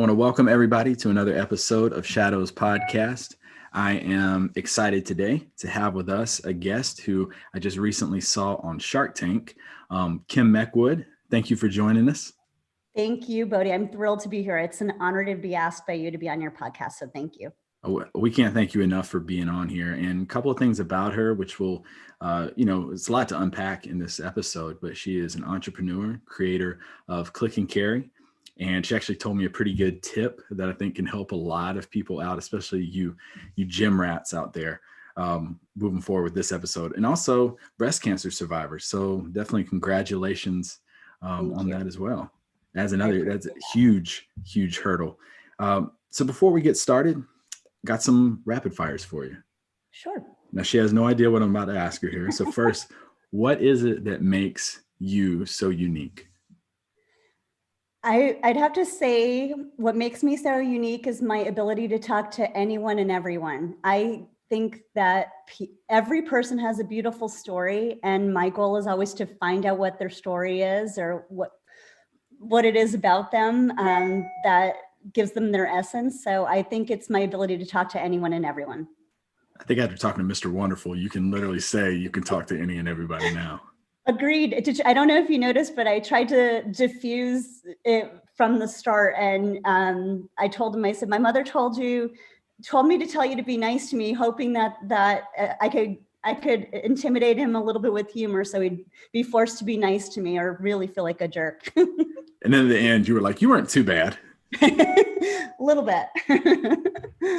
want to welcome everybody to another episode of Shadows Podcast. I am excited today to have with us a guest who I just recently saw on Shark Tank, Kim Meckwood. Thank you for joining us. Thank you, Bodie. I'm thrilled to be here. It's an honor to be asked by you to be on your podcast, so thank you. We can't thank you enough for being on here. And a couple of things about her, which will, it's a lot to unpack in this episode, but she is an entrepreneur, creator of Click and Carry. And she actually told me a pretty good tip that I think can help a lot of people out, especially you gym rats out there, moving forward with this episode. And also breast cancer survivors. So definitely congratulations on that as well. That's a huge, huge hurdle. So before we get started, got some rapid fires for you. Sure. Now, she has no idea what I'm about to ask her here. So first, what is it that makes you so unique? I'd have to say what makes me so unique is my ability to talk to anyone and everyone. I think that every person has a beautiful story, and my goal is always to find out what their story is or what it is about them that gives them their essence. So I think it's my ability to talk to anyone and everyone. I think after talking to Mr. Wonderful, you can literally say you can talk to any and everybody now. Agreed. I don't know if you noticed, but I tried to diffuse it from the start. And I told him, I said, my mother told me to tell you to be nice to me, hoping that I could intimidate him a little bit with humor, so he'd be forced to be nice to me or really feel like a jerk. And then at the end, you were like, you weren't too bad. A little bit.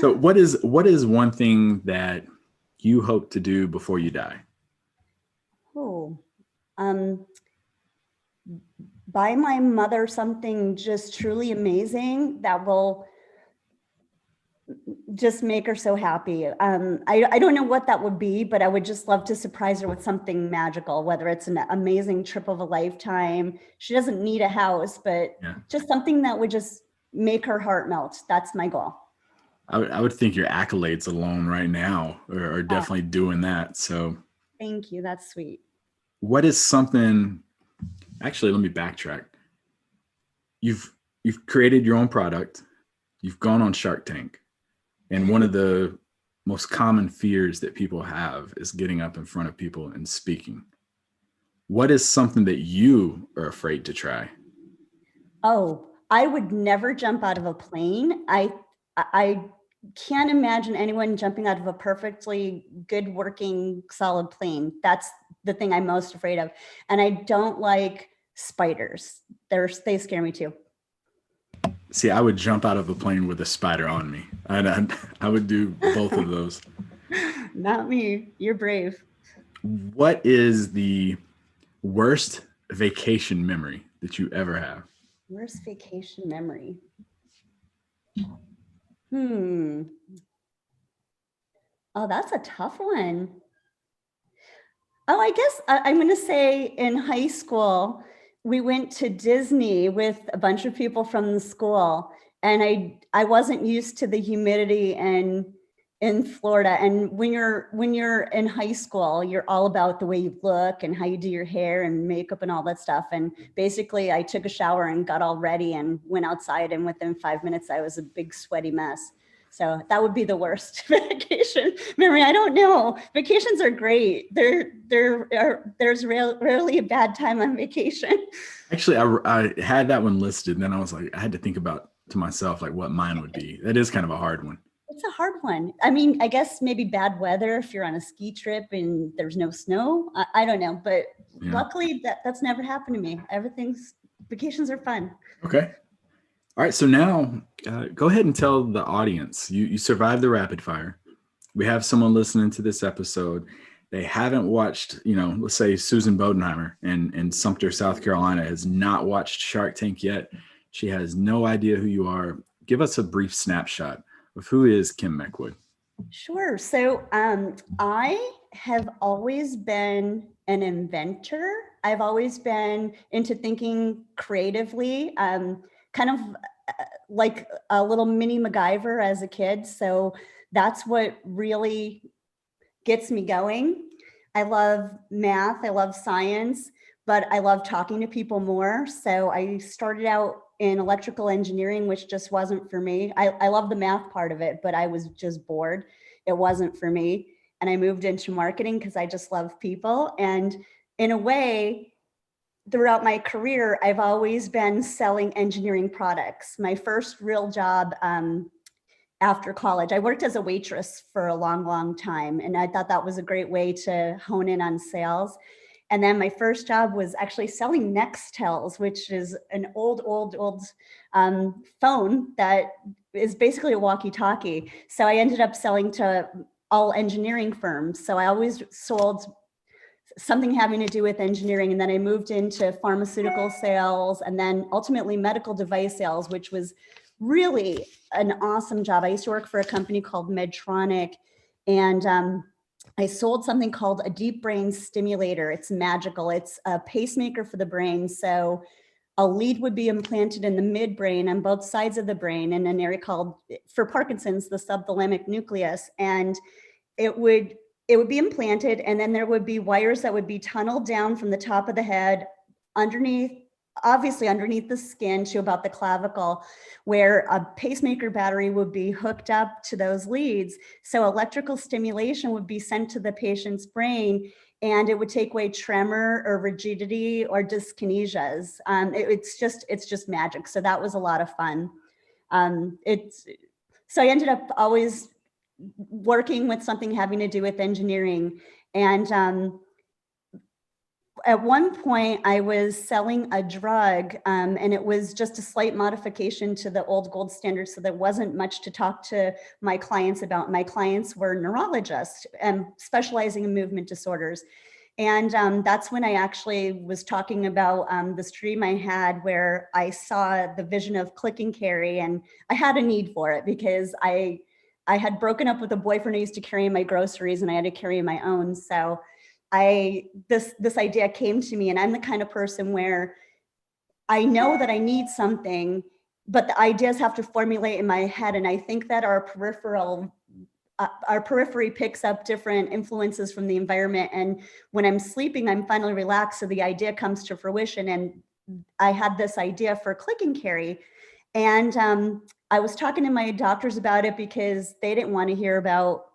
So what is one thing that you hope to do before you die? Buy my mother something just truly amazing that will just make her so happy. I don't know what that would be, but I would just love to surprise her with something magical, whether it's an amazing trip of a lifetime. She doesn't need a house, but just something that would just make her heart melt. That's my goal. I would think your accolades alone right now are definitely doing that. So thank you. That's sweet. What is something, actually, let me backtrack. You've created your own product. You've gone on Shark Tank. And one of the most common fears that people have is getting up in front of people and speaking. What is something that you are afraid to try? Oh, I would never jump out of a plane. I can't imagine anyone jumping out of a perfectly good working solid plane. That's the thing I'm most afraid of. And I don't like spiders. They scare me too. See, I would jump out of a plane with a spider on me. I would do both of those. Not me. You're brave. What is the worst vacation memory that you ever have? Worst vacation memory? Oh, that's a tough one. Oh, I guess I'm going to say in high school, we went to Disney with a bunch of people from the school, and I wasn't used to the humidity and in Florida. And when you're in high school, you're all about the way you look and how you do your hair and makeup and all that stuff. And basically I took a shower and got all ready and went outside, and within 5 minutes, I was a big sweaty mess. So that would be the worst vacation memory. I don't know. Vacations are great. There's rarely a bad time on vacation. Actually, I had that one listed, and then I was like, I had to think about to myself like what mine would be. That is kind of a hard one. It's a hard one. I mean, I guess maybe bad weather if you're on a ski trip and there's no snow. I don't know, but luckily that's never happened to me. Vacations are fun. Okay. All right. So now go ahead and tell the audience, you survived the rapid fire. We have someone listening to this episode. They haven't watched, let's say Susan Bodenheimer in Sumter, South Carolina has not watched Shark Tank yet. She has no idea who you are. Give us a brief snapshot of who is Kim Meckwood. Sure. So I have always been an inventor. I've always been into thinking creatively, kind of like a little mini MacGyver as a kid. So that's what really gets me going. I love math. I love science, but I love talking to people more. So I started out in electrical engineering, which just wasn't for me. I love the math part of it, but I was just bored. It wasn't for me. And I moved into marketing because I just love people. And in a way, throughout my career, I've always been selling engineering products. My first real job after college, I worked as a waitress for a long, long time. And I thought that was a great way to hone in on sales. And then my first job was actually selling Nextels, which is an old phone that is basically a walkie-talkie. So I ended up selling to all engineering firms. So I always sold something having to do with engineering. And then I moved into pharmaceutical sales and then ultimately medical device sales, which was really an awesome job. I used to work for a company called Medtronic, and I sold something called a deep brain stimulator. It's magical. It's a pacemaker for the brain. So a lead would be implanted in the midbrain on both sides of the brain in an area called, for Parkinson's, the subthalamic nucleus. And it would be implanted, and then there would be wires that would be tunneled down from the top of the head obviously underneath the skin to about the clavicle, where a pacemaker battery would be hooked up to those leads. So electrical stimulation would be sent to the patient's brain, and it would take away tremor or rigidity or dyskinesias. It's just magic. So that was a lot of fun. So I ended up always working with something having to do with engineering. And at one point I was selling a drug, and it was just a slight modification to the old gold standard. So there wasn't much to talk to my clients about. My clients were neurologists specializing in movement disorders. And that's when I actually was talking about this dream I had where I saw the vision of click and carry, and I had a need for it because I had broken up with a boyfriend who used to carry my groceries, and I had to carry my own. So this idea came to me, and I'm the kind of person where I know that I need something, but the ideas have to formulate in my head. And I think that our periphery picks up different influences from the environment. And when I'm sleeping, I'm finally relaxed. So the idea comes to fruition. And I had this idea for click and carry. And I was talking to my doctors about it because they didn't want to hear about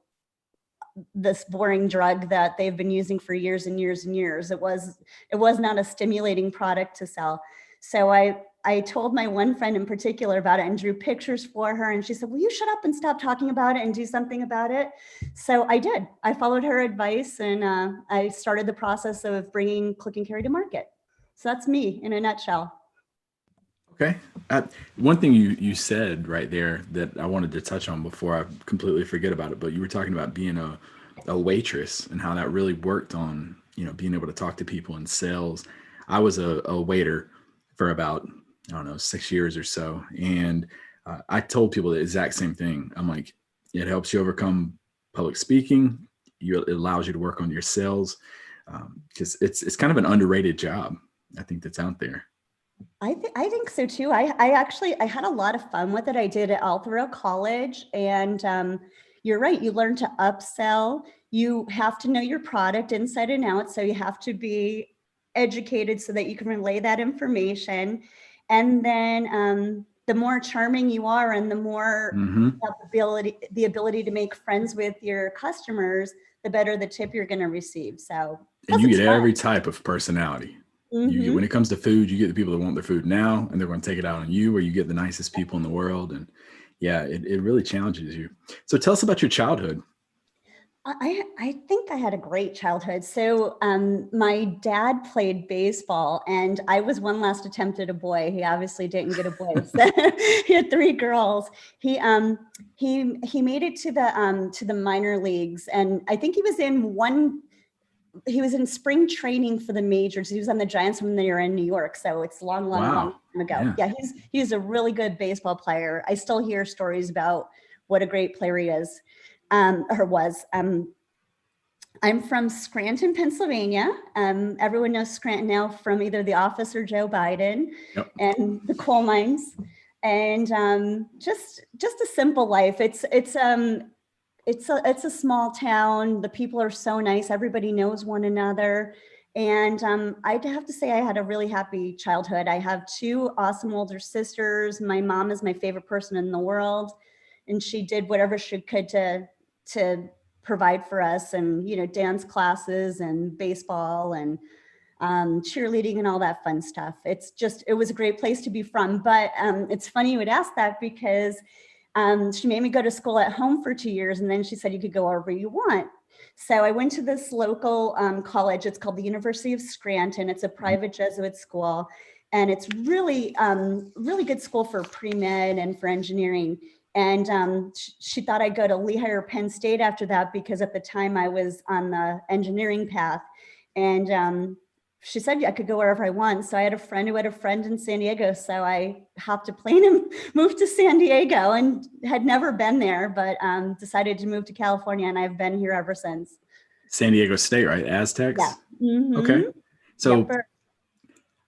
this boring drug that they've been using for years and years and years. It was not a stimulating product to sell. So I told my one friend in particular about it and drew pictures for her. And she said, will you shut up and stop talking about it and do something about it? So I did. I followed her advice, and I started the process of bringing click and carry to market. So that's me in a nutshell. Okay. One thing you said right there that I wanted to touch on before I completely forget about it, but you were talking about being a waitress and how that really worked on, being able to talk to people in sales. I was a waiter for about, 6 years or so. And I told people the exact same thing. I'm like, it helps you overcome public speaking. It allows you to work on your sales because it's kind of an underrated job, I think, that's out there. I think so too. I had a lot of fun with it. I did it all throughout college, and you're right. You learn to upsell. You have to know your product inside and out. So you have to be educated so that you can relay that information. And then the more charming you are, and the more you have the ability to make friends with your customers, the better the tip you're going to receive. So, and you get every type of personality. Mm-hmm. When it comes to food, you get the people that want their food now, and they're going to take it out on you, or you get the nicest people in the world. And yeah, it really challenges you. So tell us about your childhood. I think I had a great childhood. So my dad played baseball, and I was one last attempt at a boy. He obviously didn't get a boy. So he had 3 girls. He made it to the minor leagues, and I think he was in spring training for the majors. He was on the Giants when they were in New York. So it's long time ago. Yeah, he's a really good baseball player. I still hear stories about what a great player he is. Or was. I'm from Scranton, Pennsylvania. Everyone knows Scranton now from either The Office or Joe Biden. Yep. And the coal mines, and just a simple life. It's a small town. The people are so nice. Everybody knows one another, And I'd have to say I had a really happy childhood. I have two awesome older sisters. My mom is my favorite person in the world, and she did whatever she could to provide for us, and dance classes and baseball and cheerleading and all that fun stuff. It was a great place to be from. But it's funny you would ask that, because she made me go to school at home for 2 years, and then she said you could go wherever you want. So I went to this local college. It's called the University of Scranton. It's a private Jesuit school, and it's really, really good school for pre-med and for engineering. And she thought I'd go to Lehigh or Penn State after that, because at the time I was on the engineering path. And she said I could go wherever I want. So I had a friend who had a friend in San Diego. So I hopped a plane and moved to San Diego, and had never been there, but decided to move to California, and I've been here ever since. San Diego State, right? Aztecs? Yeah. Mm-hmm. Okay. So Yep.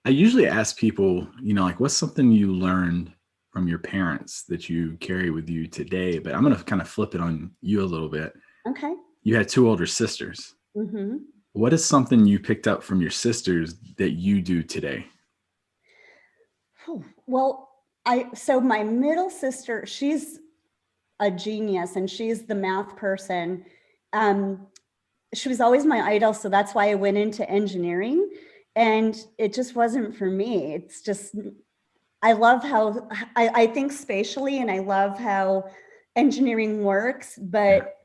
I usually ask people, like, what's something you learned from your parents that you carry with you today? But I'm going to kind of flip it on you a little bit. Okay. You had two older sisters. Mm-hmm. What is something you picked up from your sisters that you do today? Well, so my middle sister, she's a genius, and she's the math person. She was always my idol, so that's why I went into engineering, and it just wasn't for me. It's just, I love how I think spatially, and I love how engineering works, but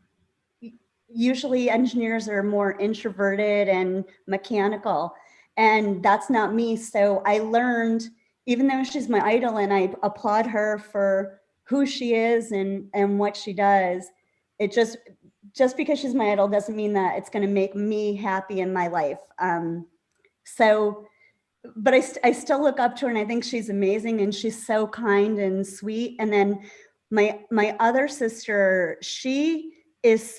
usually engineers are more introverted and mechanical, and that's not me. So I learned, even though she's my idol and I applaud her for who she is and what she does, it just because she's my idol doesn't mean that it's going to make me happy in my life. But I still look up to her, and I think she's amazing, and she's so kind and sweet. And then my other sister, she has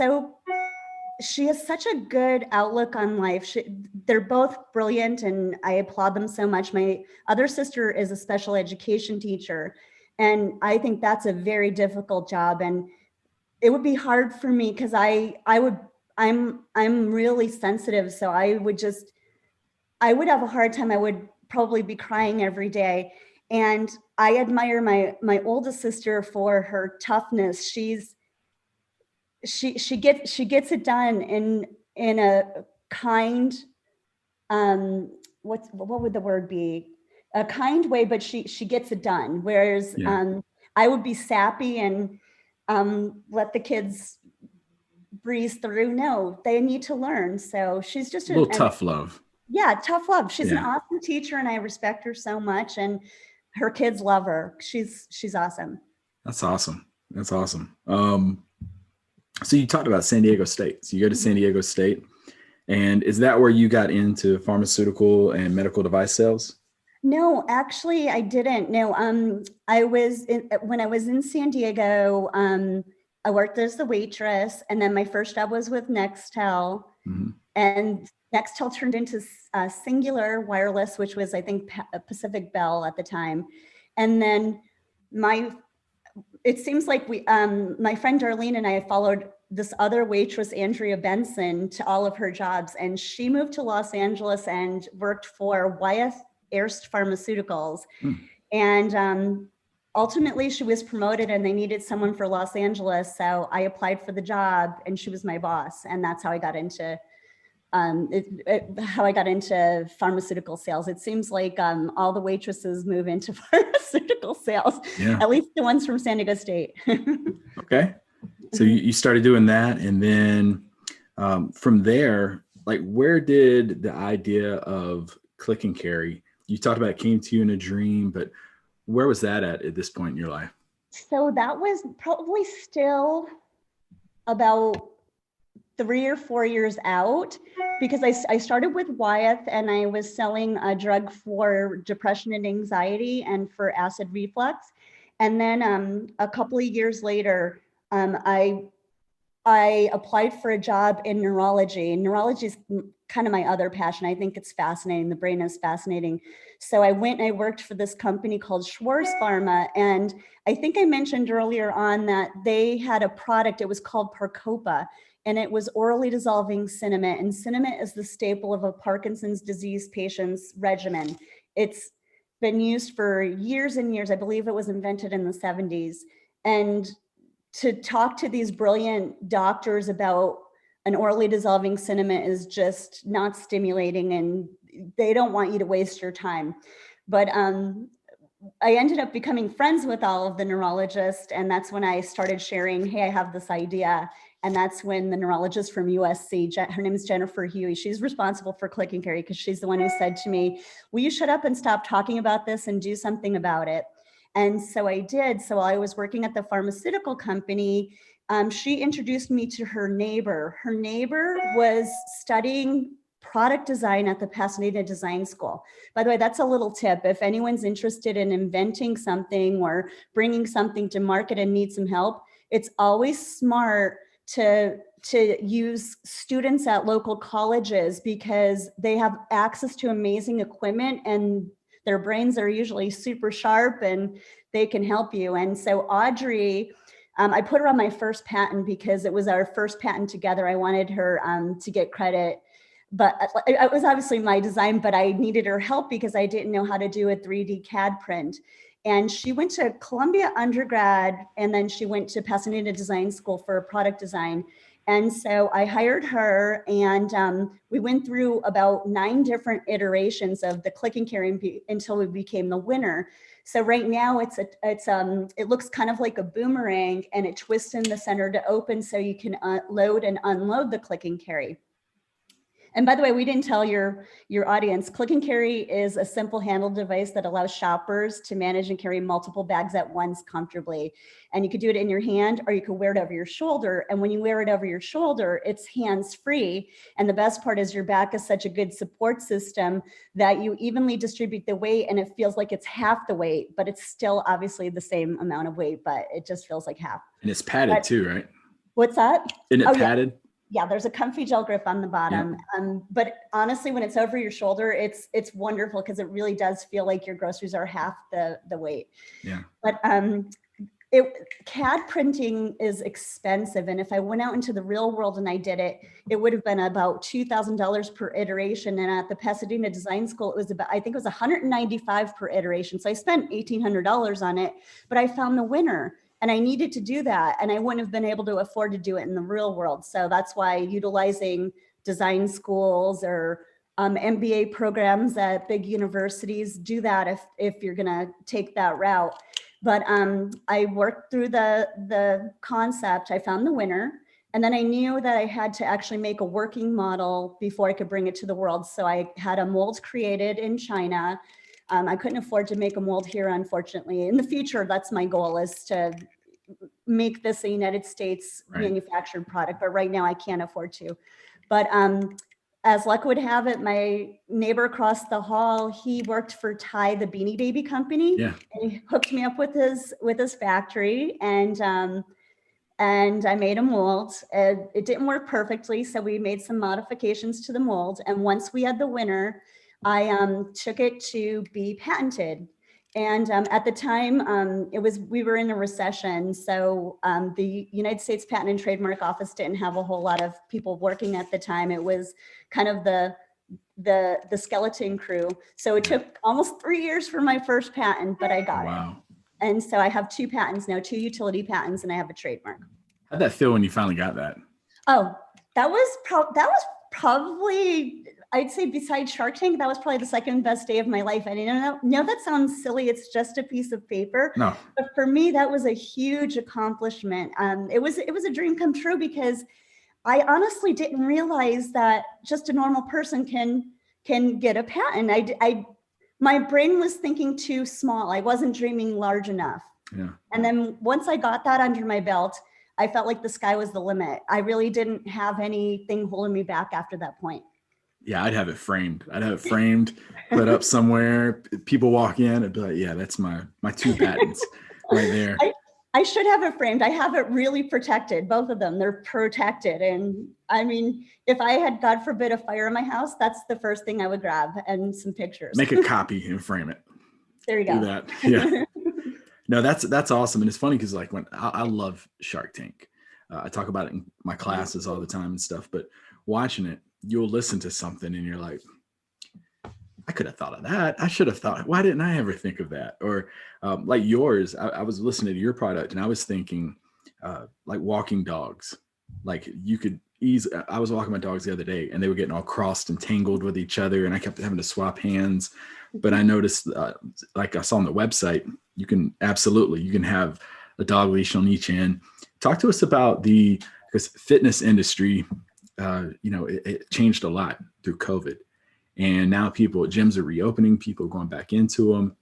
such a good outlook on life. They're both brilliant, and I applaud them so much. My other sister is a special education teacher, and I think that's a very difficult job. And it would be hard for me, because I'm really sensitive. So I would have a hard time. I would probably be crying every day. And I admire my oldest sister for her toughness. She gets it done in a kind, what would the word be? A kind way, but she gets it done. Whereas I would be sappy and let the kids breeze through. No, they need to learn. So she's just a little tough love. Yeah, tough love. She's an awesome teacher, and I respect her so much. And her kids love her. She's awesome. That's awesome. That's awesome. So you talked about San Diego State. So you go to San Diego State, and is that where you got into pharmaceutical and medical device sales? No, actually, I didn't. No, when I was in San Diego, I worked as the waitress, and then my first job was with Nextel, and Nextel turned into Singular Wireless, which was, I think, Pacific Bell at the time. And then it seems like my friend Darlene and I followed this other waitress, Andrea Benson, to all of her jobs. And she moved to Los Angeles and worked for Wyeth Erst Pharmaceuticals. And ultimately she was promoted, and they needed someone for Los Angeles. So I applied for the job, and she was my boss. And that's how I got into pharmaceutical sales. It seems like all the waitresses move into pharmaceutical sales, at least the ones from San Diego State. Okay. So you started doing that. And then from there, like, where did the idea of Click and Carry, you talked about it came to you in a dream, but where was that at this point in your life? So that was probably still about 3 or 4 years out, because I started with Wyeth, and I was selling a drug for depression and anxiety and for acid reflux. And then a couple of years later, I applied for a job in neurology. Neurology is kind of my other passion. I think it's fascinating. The brain is fascinating. So I went and I worked for this company called Schwarz Pharma. And I think I mentioned earlier on that they had a product, it was called Parcopa. and it was orally dissolving cinnamon. And cinnamon is the staple of a Parkinson's disease patient's regimen. It's been used for years and years. I believe it was invented in the 70s. And to talk to these brilliant doctors about an orally dissolving cinnamon is just not stimulating, and they don't want you to waste your time. But I ended up becoming friends with all of the neurologists, and that's when I started sharing, hey, I have this idea. And that's when the neurologist from USC, her name is Jennifer Huey, she's responsible for Click and Carry, because she's the one who said to me, will you shut up and stop talking about this and do something about it? And so I did. So while I was working at the pharmaceutical company, she introduced me to her neighbor. Her neighbor was studying product design at the Pasadena Design School. By the way, that's a little tip. If anyone's interested in inventing something or bringing something to market and need some help, it's always smart to use students at local colleges, because they have access to amazing equipment and their brains are usually super sharp and they can help you. And so Audrey, I put her on my first patent because it was our first patent together. I wanted her to get credit, but it was obviously my design, but I needed her help because I didn't know how to do a 3D CAD print. And she went to Columbia undergrad, and then she went to Pasadena Design School for product design. And so I hired her, and we went through about 9 different iterations of the Click and Carry until we became the winner. So right now it looks kind of like a boomerang, and it twists in the center to open so you can load and unload the Click and Carry. And by the way, we didn't tell your audience, Click and Carry is a simple handle device that allows shoppers to manage and carry multiple bags at once comfortably. And you could do it in your hand, or you could wear it over your shoulder. And when you wear it over your shoulder, it's hands-free. And the best part is your back is such a good support system that you evenly distribute the weight, and it feels like it's half the weight, but it's still obviously the same amount of weight, but it just feels like half. And it's padded too, right? What's that? Isn't it padded? Yeah, there's a comfy gel grip on the bottom. Yeah. But honestly, when it's over your shoulder, it's wonderful, because it really does feel like your groceries are half the weight. Yeah. But CAD printing is expensive. And if I went out into the real world and I did it, it would have been about $2,000 per iteration. And at the Pasadena Design School, it was about, I think it was $195 per iteration. So I spent $1,800 on it, but I found the winner. And I needed to do that, and I wouldn't have been able to afford to do it in the real world. So that's why utilizing design schools or MBA programs at big universities, do that if you're gonna take that route. But I worked through the concept, I found the winner, and then I knew that I had to actually make a working model before I could bring it to the world. So I had a mold created in China. I couldn't afford to make a mold here, unfortunately. In the future, that's my goal, is to make this a United States manufactured product. But right now I can't afford to. But as luck would have it, my neighbor across the hall, he worked for Ty, the Beanie Baby company. Yeah. And he hooked me up with his factory, and I made a mold. It didn't work perfectly, so we made some modifications to the mold. And once we had the winner, I took it to be patented. And at the time, we were in a recession. So the United States Patent and Trademark Office didn't have a whole lot of people working at the time. It was kind of the skeleton crew. So it took almost 3 years for my first patent, but I got it. And so I have 2 patents now, 2 utility patents, and I have a trademark. How'd that feel when you finally got that? Oh, that was probably, I'd say, besides Shark Tank, that was probably the second best day of my life. I didn't know that sounds silly. It's just a piece of paper. No. But for me, that was a huge accomplishment. It was a dream come true, because I honestly didn't realize that just a normal person can get a patent. My brain was thinking too small. I wasn't dreaming large enough. Yeah. And then once I got that under my belt, I felt like the sky was the limit. I really didn't have anything holding me back after that point. Yeah, I'd have it framed. Put up somewhere. People walk in, I'd be like, yeah, that's my 2 patents right there. I should have it framed. I have it really protected, both of them. They're protected. And I mean, if I had, God forbid, a fire in my house, that's the first thing I would grab, and some pictures. Make a copy and frame it. There you go. Do that. Yeah. No, that's awesome. And it's funny because, like, when I love Shark Tank, I talk about it in my classes all the time and stuff, but watching it, you'll listen to something and you're like, I could have thought of that. I should have thought, why didn't I ever think of that? Or like yours, I was listening to your product and I was thinking like walking dogs. Like you could I was walking my dogs the other day and they were getting all crossed and tangled with each other and I kept having to swap hands. But I noticed, like I saw on the website, you can have a dog leash on each end. Talk to us about because fitness industry, it changed a lot through COVID. And now gyms are reopening, people are going back into them.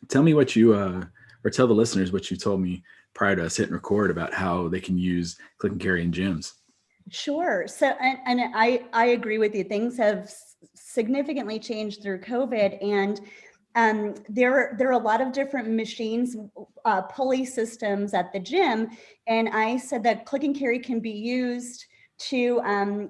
Tell me what or tell the listeners what you told me prior to us hitting record about how they can use Click and Carry in gyms. Sure. So, and I agree with you. Things have significantly changed through COVID, and there are a lot of different machines, pulley systems at the gym. And I said that Click and Carry can be used to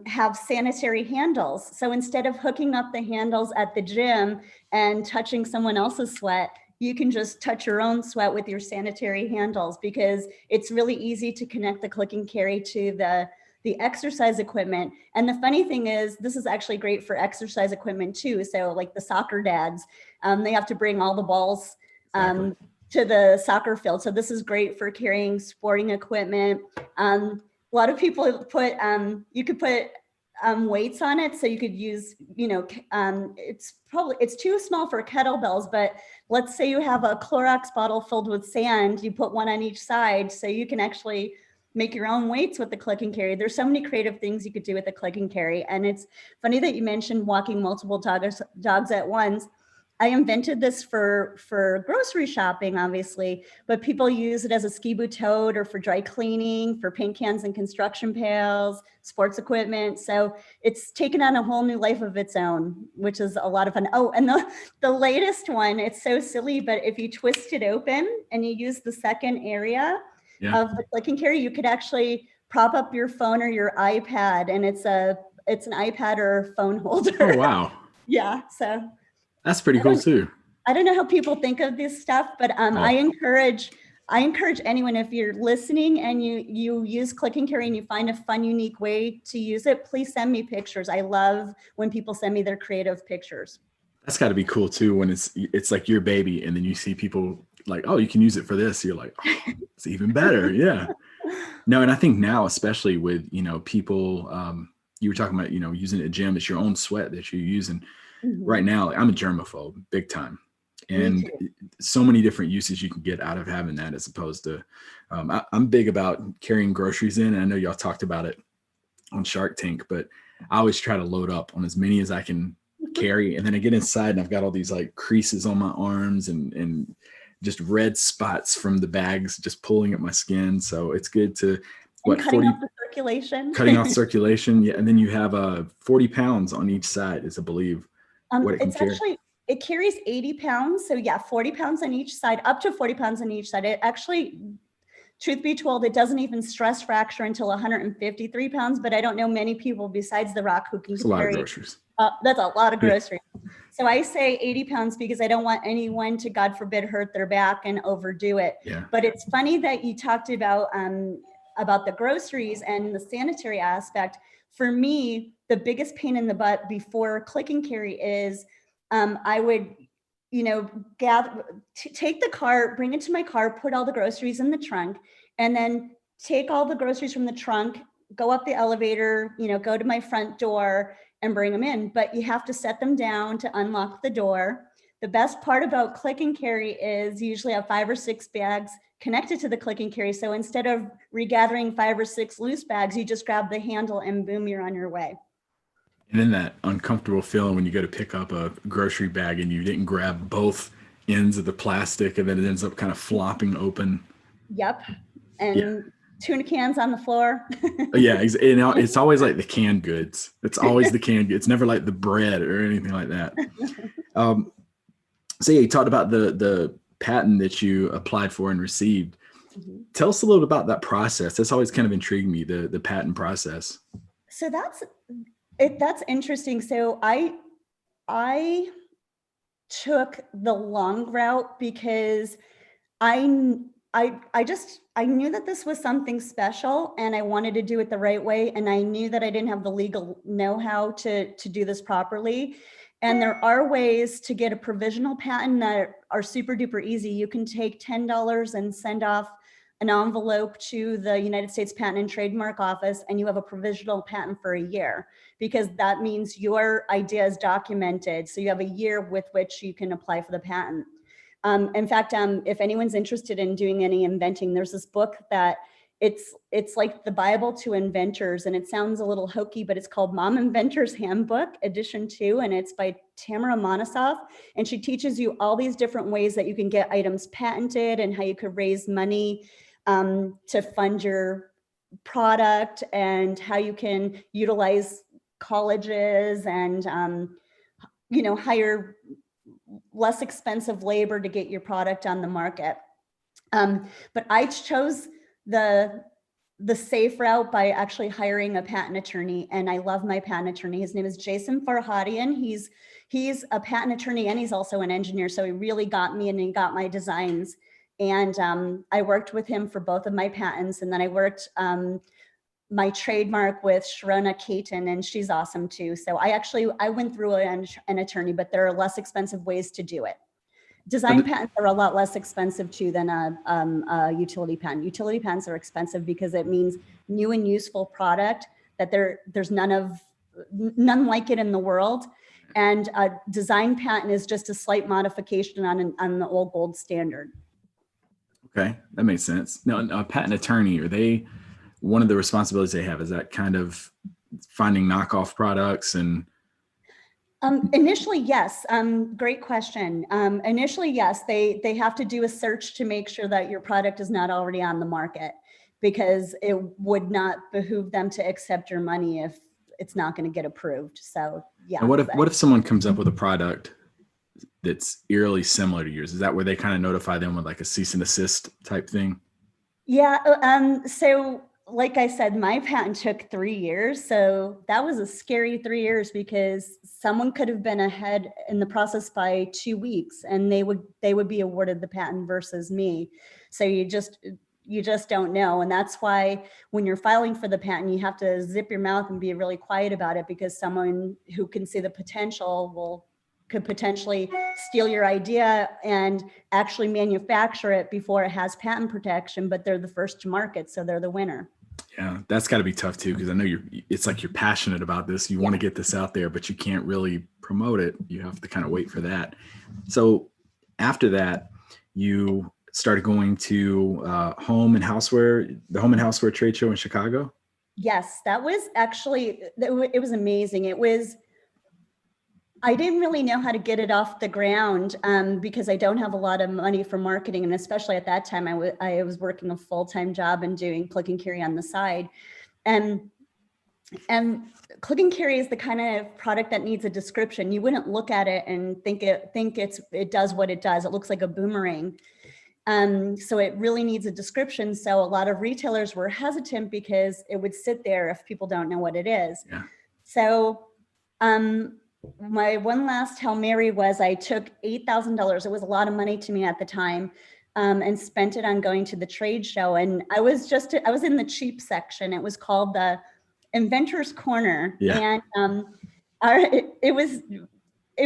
have sanitary handles. So instead of hooking up the handles at the gym and touching someone else's sweat, you can just touch your own sweat with your sanitary handles, because it's really easy to connect the Click and Carry to the exercise equipment. And the funny thing is, this is actually great for exercise equipment too. So like the soccer dads, they have to bring all the balls to the soccer field. So this is great for carrying sporting equipment. A lot of people you could put weights on it. So you could use, it's too small for kettlebells, but let's say you have a Clorox bottle filled with sand, you put one on each side, so you can actually make your own weights with the Click and Carry. There's so many creative things you could do with the Click and Carry. And it's funny that you mentioned walking multiple dogs at once. I invented this for grocery shopping, obviously, but people use it as a ski boot tote or for dry cleaning, for paint cans and construction pails, sports equipment. So it's taken on a whole new life of its own, which is a lot of fun. Oh, and the latest one, it's so silly, but if you twist it open and you use the second area of the Click and Carry, you could actually prop up your phone or your iPad, and it's an iPad or phone holder. Oh, wow. Yeah. So that's pretty cool too. I don't know how people think of this stuff, but I encourage anyone, if you're listening and you use Click and Carry and you find a fun, unique way to use it, please send me pictures. I love when people send me their creative pictures. That's got to be cool too, when it's like your baby and then you see people like, oh, you can use it for this. You're like, oh, it's even better. Yeah. No, and I think now, especially with, people, you were talking about, using a gym, it's your own sweat that you're using. Mm-hmm. Right now, I'm a germaphobe, big time. And so many different uses you can get out of having that, as opposed to, I'm big about carrying groceries in. And I know y'all talked about it on Shark Tank, but I always try to load up on as many as I can carry. And then I get inside and I've got all these like creases on my arms and just red spots from the bags just pulling at my skin. So it's good to cutting off the circulation. Cutting off circulation. Yeah. And then you have 40 pounds on each side, is I believe. What it can carry. It carries 80 pounds. So yeah, 40 pounds on each side, up to 40 pounds on each side. It actually, truth be told, it doesn't even stress fracture until 153 pounds, but I don't know many people besides The Rock who can carry. That's a lot of groceries. That's a lot of groceries. Yeah. So I say 80 pounds because I don't want anyone to, God forbid, hurt their back and overdo it. Yeah. But it's funny that you talked about the groceries and the sanitary aspect. For me, the biggest pain in the butt before Click and Carry is I would, take the car, bring it to my car, put all the groceries in the trunk, and then take all the groceries from the trunk, go up the elevator, go to my front door and bring them in. But you have to set them down to unlock the door. The best part about Click and Carry is you usually have 5 or 6 bags connected to the Click and Carry. So instead of regathering 5 or 6 loose bags, you just grab the handle and boom, you're on your way. And then that uncomfortable feeling when you go to pick up a grocery bag and you didn't grab both ends of the plastic and then it ends up kind of flopping open. Yep. And tuna cans on the floor. Yeah. It's always like the canned goods. It's always the canned goods. It's never like the bread or anything like that. So yeah, you talked about the patent that you applied for and received. Mm-hmm. Tell us a little bit about that process. That's always kind of intrigued me, the patent process. So that's interesting. So I took the long route because I I knew that this was something special and I wanted to do it the right way. And I knew that I didn't have the legal know-how to do this properly. And there are ways to get a provisional patent that are super duper easy. You can take $10 and send off an envelope to the United States Patent and Trademark Office, and you have a provisional patent for a year, because that means your idea is documented. So you have a year with which you can apply for the patent. In fact, if anyone's interested in doing any inventing, there's this book that it's like the Bible to inventors, and it sounds a little hokey, but it's called Mom Inventor's Handbook, Edition 2, and it's by Tamara Monosoff, and she teaches you all these different ways that you can get items patented and how you could raise money to fund your product, and how you can utilize colleges and hire less expensive labor to get your product on the market. But I chose the safe route by actually hiring a patent attorney, and I love my patent attorney. His name is Jason Farhadian. He's a patent attorney and he's also an engineer, so he really got me and he got my designs. And I worked with him for both of my patents, and then I worked my trademark with Sharona Caton, and she's awesome too. So I went through an attorney, but there are less expensive ways to do it. Design patents are a lot less expensive too than a utility patent. Utility patents are expensive because it means new and useful product that there's none like it in the world. And a design patent is just a slight modification on the old gold standard. Okay, that makes sense. Now, a patent attorney, are they, one of the responsibilities they have, is that kind of finding knockoff products? And initially, yes. Great question. Initially, yes, they have to do a search to make sure that your product is not already on the market, because it would not behoove them to accept your money if it's not going to get approved. So yeah. And what if someone comes up with a product that's eerily similar to yours? Is that where they kind of notify them with like a cease and desist type thing? Yeah. So like I said, my patent took 3 years. So that was a scary 3 years, because someone could have been ahead in the process by 2 weeks and they would be awarded the patent versus me. So you just don't know. And that's why when you're filing for the patent, you have to zip your mouth and be really quiet about it, because someone who can see the potential could potentially steal your idea and actually manufacture it before it has patent protection, but they're the first to market, so they're the winner. Yeah, that's got to be tough too, because I know it's like you're passionate about this. You want to get this out there, but you can't really promote it. You have to kind of wait for that. So after that, you started going to the Home and Houseware trade show in Chicago. Yes, that was actually, it was amazing. I didn't really know how to get it off the ground because I don't have a lot of money for marketing. And especially at that time, I was working a full-time job and doing click and carry on the side. And click and carry is the kind of product that needs a description. You wouldn't look at it and think it does what it does. It looks like a boomerang. So it really needs a description. So a lot of retailers were hesitant because it would sit there if people don't know what it is. Yeah. So my one last Hail Mary was I took $8,000. It was a lot of money to me at the time, and spent it on going to the trade show. And I was in the cheap section. It was called the Inventor's Corner. Yeah. And it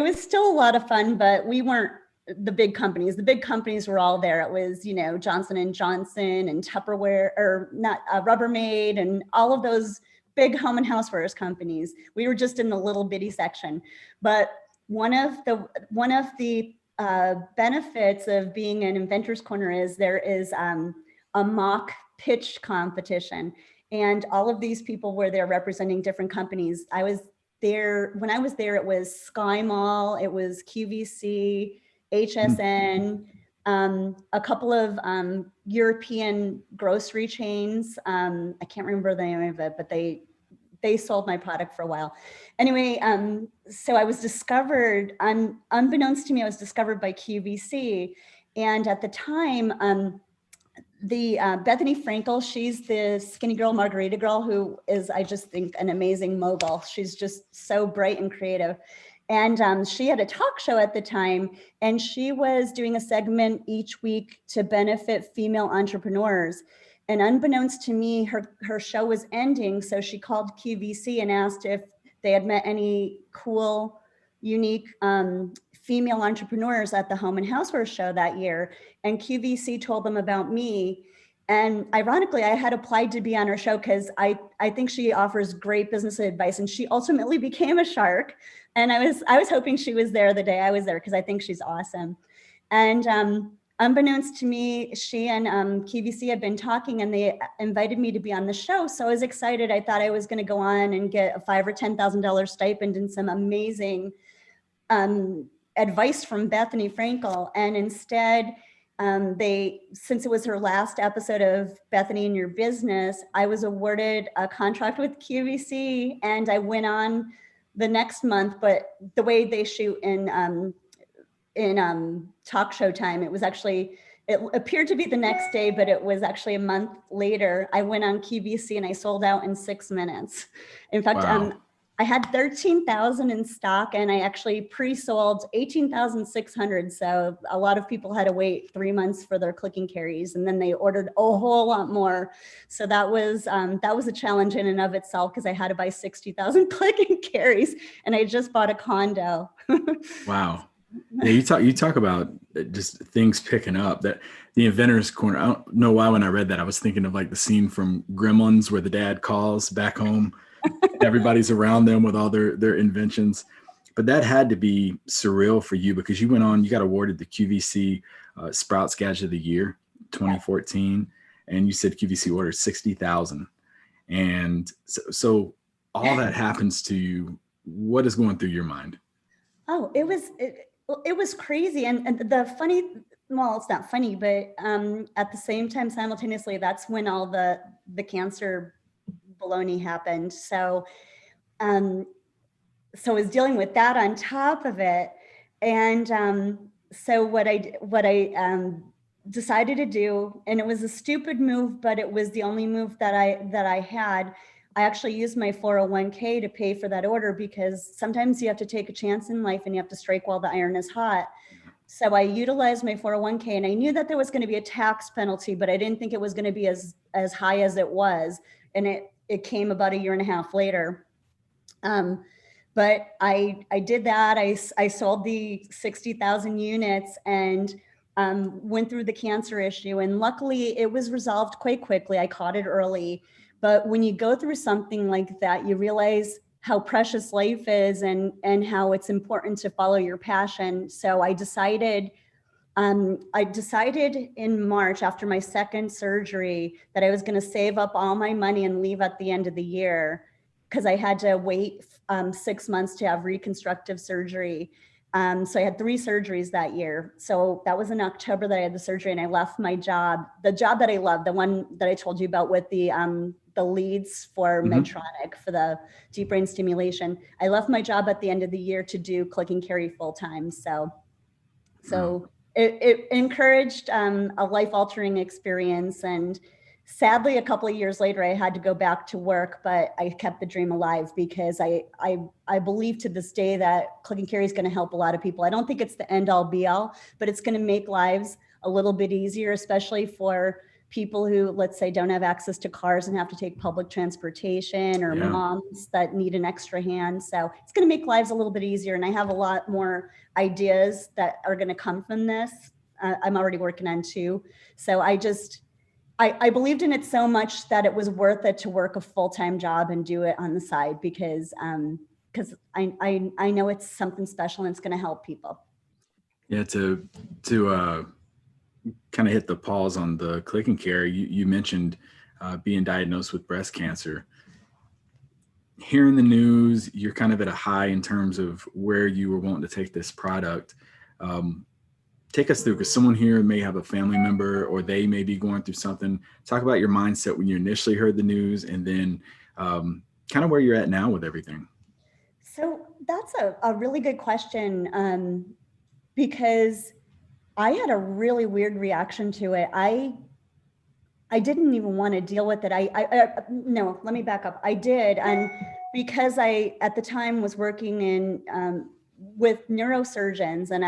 was still a lot of fun, but we weren't the big companies. The big companies were all there. It was, Johnson & Johnson and Tupperware, or not, Rubbermaid, and all of those big home and housewares companies. We were just in the little bitty section. But one of the benefits of being an Inventor's Corner is there is a mock pitch competition, and all of these people were there representing different companies. I was there when I was there. It was Sky Mall, it was QVC, HSN, a couple of European grocery chains. I can't remember the name of it, but they sold my product for a while. Anyway, so I was discovered, unbeknownst to me, I was discovered by QVC. And at the time, Bethany Frankel, she's the skinny girl, margarita girl, who is, I just think, an amazing mogul. She's just so bright and creative. And she had a talk show at the time, and she was doing a segment each week to benefit female entrepreneurs. And unbeknownst to me, her show was ending. So she called QVC and asked if they had met any cool, unique female entrepreneurs at the Home and Houseware show that year. And QVC told them about me. And ironically, I had applied to be on her show because I think she offers great business advice. And she ultimately became a shark. And I was hoping she was there the day I was there because I think she's awesome. And unbeknownst to me, she and QVC had been talking, and they invited me to be on the show. So I was excited. I thought I was going to go on and get a $5,000 or $10,000 stipend and some amazing advice from Bethany Frankel. And instead, since it was her last episode of Bethany in Your Business, I was awarded a contract with QVC, and I went on the next month. But the way they shoot in talk show time, it appeared to be the next day, but it was actually a month later. I went on QVC and I sold out in 6 minutes. In fact, Wow. I had 13,000 in stock, and I actually pre-sold 18,600. So a lot of people had to wait 3 months for their click and carries, and then they ordered a whole lot more. So that was a challenge in and of itself, because I had to buy 60,000 click and carries, and I just bought a condo. Wow. Yeah, you talk about just things picking up. That the inventor's corner. I don't know why when I read that I was thinking of like the scene from Gremlins where the dad calls back home. Everybody's around them with all their inventions. But that had to be surreal for you, because you got awarded the QVC Sprouts Gadget of the Year 2014, and you said QVC ordered 60,000. And so all that happens to you. What is going through your mind? Oh, it was crazy. And the funny, well, it's not funny, but at the same time, simultaneously, that's when all the cancer baloney happened. So I was dealing with that on top of it. And so what I decided to do, and it was a stupid move, but it was the only move that I had. I actually used my 401k to pay for that order, because sometimes you have to take a chance in life and you have to strike while the iron is hot. So I utilized my 401k, and I knew that there was going to be a tax penalty, but I didn't think it was going to be as high as it was. And it came about a year and a half later. But I did that. I sold the 60,000 units and went through the cancer issue. And luckily it was resolved quite quickly. I caught it early. But when you go through something like that, you realize how precious life is and how it's important to follow your passion. So I decided in March, after my second surgery, that I was going to save up all my money and leave at the end of the year, because I had to wait 6 months to have reconstructive surgery. So I had 3 surgeries that year. So that was in October that I had the surgery, and I left my job, the job that I loved, the one that I told you about with the leads for Medtronic for the deep brain stimulation. I left my job at the end of the year to do click and carry full time. So it encouraged a life-altering experience. And sadly, a couple of years later, I had to go back to work, but I kept the dream alive, because I believe to this day that click and carry is going to help a lot of people. I don't think it's the end all be all, but it's going to make lives a little bit easier, especially for people who, let's say, don't have access to cars and have to take public transportation, or moms that need an extra hand. So it's going to make lives a little bit easier. And I have a lot more ideas that are going to come from this. I'm already working on 2. So I believed in it so much that it was worth it to work a full-time job and do it on the side, because I know it's something special and it's going to help people. Yeah, to kind of hit the pause on the click and carry, you mentioned being diagnosed with breast cancer. Hearing the news, you're kind of at a high in terms of where you were wanting to take this product. Take us through, because someone here may have a family member, or they may be going through something. Talk about your mindset when you initially heard the news, and then kind of where you're at now with everything. So that's a really good question, because I had a really weird reaction to it. I didn't even want to deal with it. No, let me back up. I did. And because I, at the time, was working with neurosurgeons, and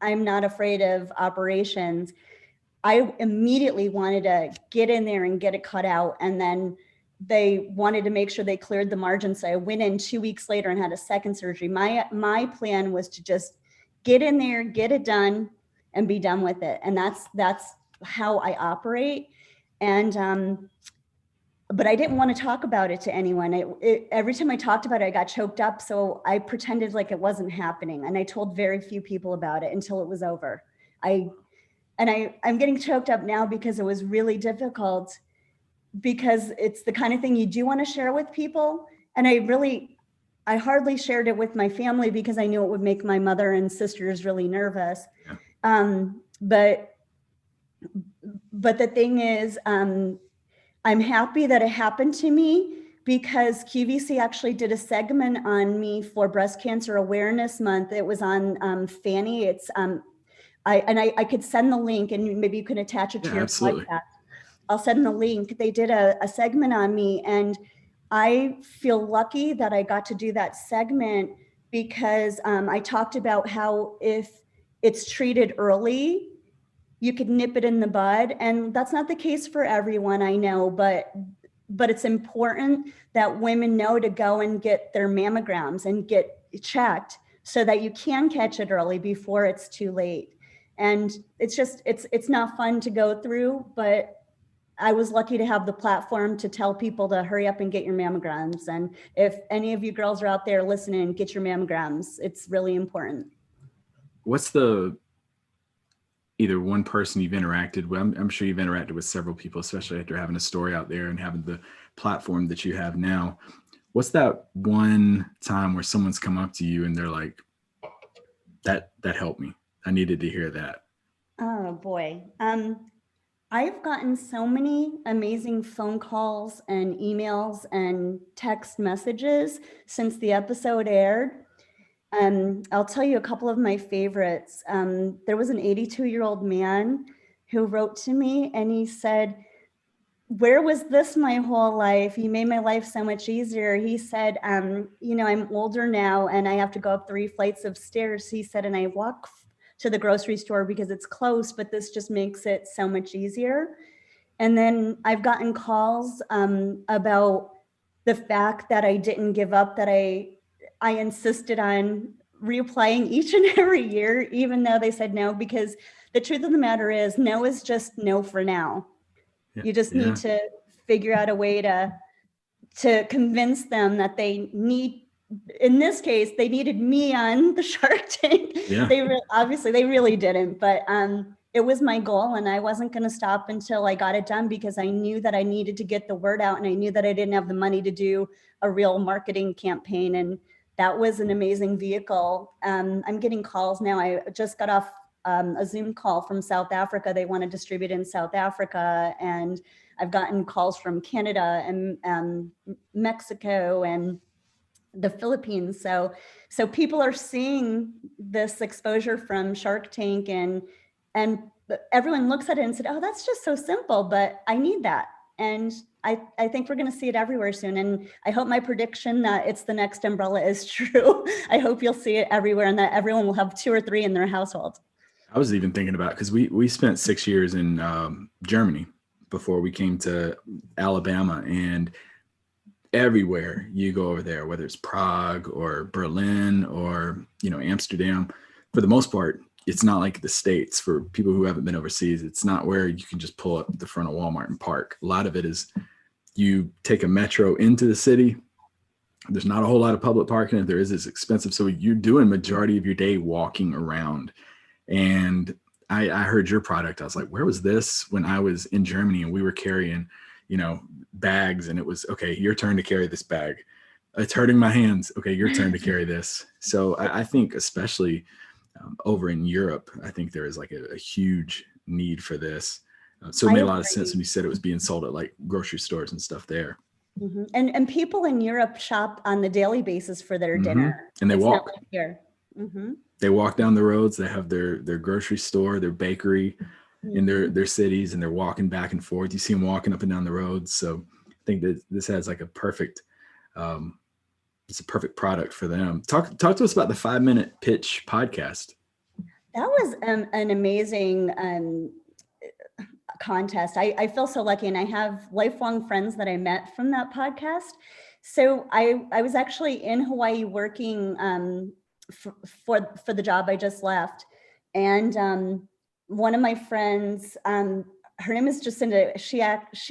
I'm not afraid of operations, I immediately wanted to get in there and get it cut out. And then they wanted to make sure they cleared the margin. So I went in 2 weeks later and had a second surgery. My plan was to just get in there, get it done, and be done with it. And that's how I operate. And but I didn't want to talk about it to anyone. Every time I talked about it, I got choked up. So I pretended like it wasn't happening. And I told very few people about it until it was over. I'm getting choked up now because it was really difficult, because it's the kind of thing you do want to share with people. And I hardly shared it with my family because I knew it would make my mother and sisters really nervous. Yeah. But the thing is, I'm happy that it happened to me, because QVC actually did a segment on me for Breast Cancer Awareness Month. It was on Fanny. It's I could send the link, and maybe you can attach it to your podcast. I'll send the link. They did a segment on me, and I feel lucky that I got to do that segment, because I talked about how if it's treated early, you could nip it in the bud. And that's not the case for everyone, I know, but it's important that women know to go and get their mammograms and get checked so that you can catch it early before it's too late. And it's not fun to go through, but I was lucky to have the platform to tell people to hurry up and get your mammograms. And if any of you girls are out there listening, get your mammograms. It's really important. What's either one person you've interacted with? I'm sure you've interacted with several people, especially after having a story out there and having the platform that you have now. What's that one time where someone's come up to you and they're like, that helped me. I needed to hear that. Oh boy. I've gotten so many amazing phone calls and emails and text messages since the episode aired. I'll tell you a couple of my favorites. There was an 82-year-old man who wrote to me, and he said, "Where was this my whole life? You made my life so much easier." He said, I'm older now and I have to go up 3 flights of stairs. He said, and I walk to the grocery store because it's close, but this just makes it so much easier. And then I've gotten calls about the fact that I didn't give up, that I insisted on reapplying each and every year, even though they said no, because the truth of the matter is no is just no for now. Yeah. You just need to figure out a way to convince them that they need, in this case, they needed me on the Shark Tank. Yeah. Obviously they really didn't, but it was my goal, and I wasn't going to stop until I got it done, because I knew that I needed to get the word out, and I knew that I didn't have the money to do a real marketing campaign. And that was an amazing vehicle. I'm getting calls now. I just got off a Zoom call from South Africa. They want to distribute in South Africa. And I've gotten calls from Canada and Mexico and the Philippines. So people are seeing this exposure from Shark Tank, and everyone looks at it and said, "Oh, that's just so simple, but I need that." And I think we're going to see it everywhere soon. And I hope my prediction that it's the next umbrella is true. I hope you'll see it everywhere, and that everyone will have 2 or 3 in their household. I was even thinking about, because we spent 6 years in Germany before we came to Alabama, and everywhere you go over there, whether it's Prague or Berlin or, Amsterdam, for the most part, it's not like the States. For people who haven't been overseas, it's not where you can just pull up the front of Walmart and park. A lot of it is you take a metro into the city. There's not a whole lot of public parking. If there is, it's expensive. So you're doing majority of your day walking around. And I heard your product. I was like, where was this when I was in Germany and we were carrying, bags, and it was, okay, your turn to carry this bag. It's hurting my hands. Okay, your turn to carry this. So I think especially over in Europe, I think there is like a huge need for this. So it made a lot of sense when you said it was being sold at like grocery stores and stuff there. Mm-hmm. And people in Europe shop on the daily basis for their dinner. And they walk. Like here. Mm-hmm. They walk down the roads. They have their grocery store, their bakery. in their cities, and they're walking back and forth. You see them walking up and down the roads. So I think that this has like a perfect, it's a perfect product for them. Talk to us about the 5-minute pitch podcast. That was an amazing contest. I feel so lucky, and I have lifelong friends that I met from that podcast. So I was actually in Hawaii working for the job I just left, and one of my friends, her name is Jacinda. She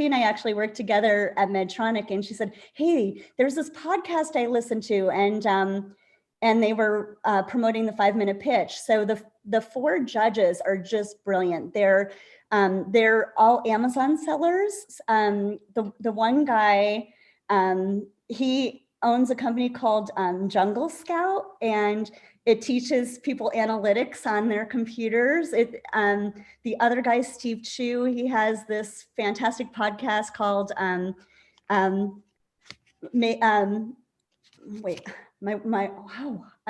and I actually worked together at Medtronic, and she said, "Hey, there's this podcast I listened to, and they were promoting the 5-minute pitch." So the 4 judges are just brilliant. They're all Amazon sellers. The one guy, he owns a company called Jungle Scout, and it teaches people analytics on their computers. The other guy, Steve Chu, he has this fantastic podcast called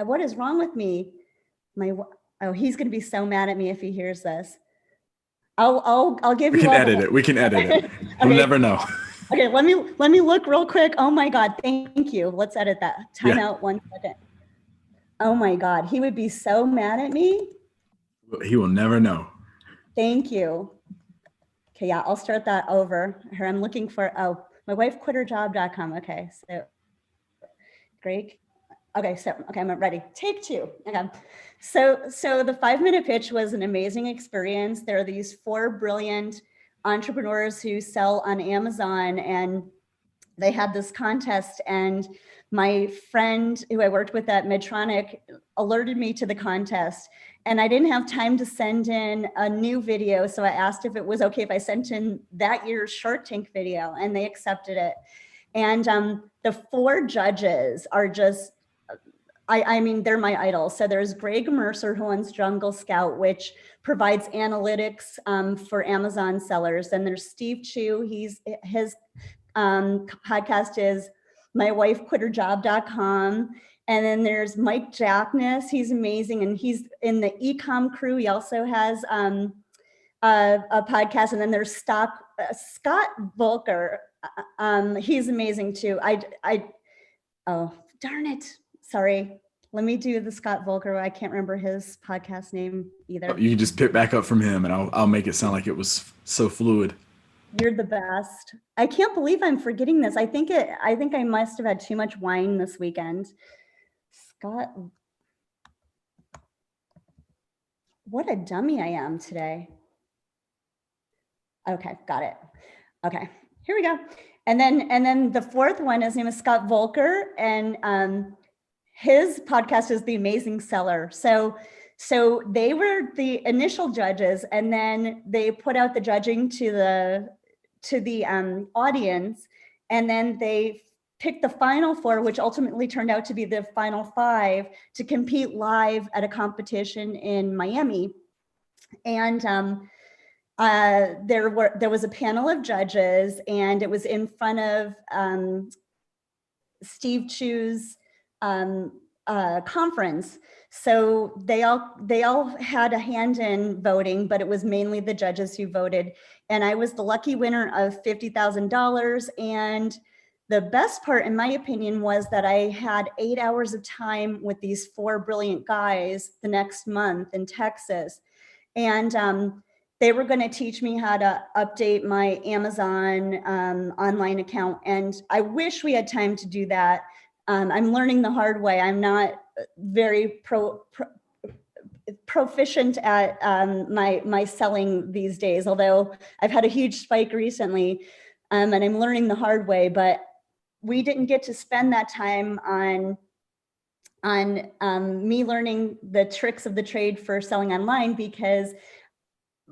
what is wrong with me? He's going to be so mad at me if he hears this. I'll give you. We can edit it. We can edit it. We'll never know. Okay, let me look real quick. Oh my God, thank you. Let's edit that. Time out 1 second. Oh my God, he would be so mad at me. He will never know. Thank you. Okay, yeah, I'll start that over. Here, I'm looking for, my wife quit her job.com. Okay, so Greg. Okay, I'm ready. Take 2. Okay. So the 5-minute pitch was an amazing experience. There are these 4 brilliant entrepreneurs who sell on Amazon, and they had this contest, and my friend who I worked with at Medtronic alerted me to the contest, and I didn't have time to send in a new video. So I asked if it was okay if I sent in that year's Shark Tank video, and they accepted it. And the 4 judges are just, I mean, they're my idols. So there's Greg Mercer, who owns Jungle Scout, which provides analytics for Amazon sellers. And there's Steve Chu. His podcast is My Wife Quit Her Job.com. And then there's Mike Jackness. He's amazing, and he's in the Ecom crew. He also has a podcast. And then there's Scott Volker. He's amazing too. Oh, darn it. Sorry. Let me do the Scott Volker. I can't remember his podcast name either. You can just pick back up from him, and I'll make it sound like it was so fluid. You're the best. I can't believe I'm forgetting this. I think I must have had too much wine this weekend. Scott. What a dummy I am today. Okay, got it. Okay, here we go. And then the 4th one, his name is Scott Volker, and his podcast is The Amazing Seller. So they were the initial judges, and then they put out the judging to the audience, and then they picked the final 4, which ultimately turned out to be the final 5, to compete live at a competition in Miami. And there was a panel of judges, and it was in front of Steve Chu's conference. So they all had a hand in voting, but it was mainly the judges who voted. And I was the lucky winner of $50,000. And the best part, in my opinion, was that I had 8 hours of time with these 4 brilliant guys the next month in Texas. And they were going to teach me how to update my Amazon online account. And I wish we had time to do that. I'm learning the hard way. I'm not very proficient at my selling these days, although I've had a huge spike recently, and I'm learning the hard way. But we didn't get to spend that time on me learning the tricks of the trade for selling online, because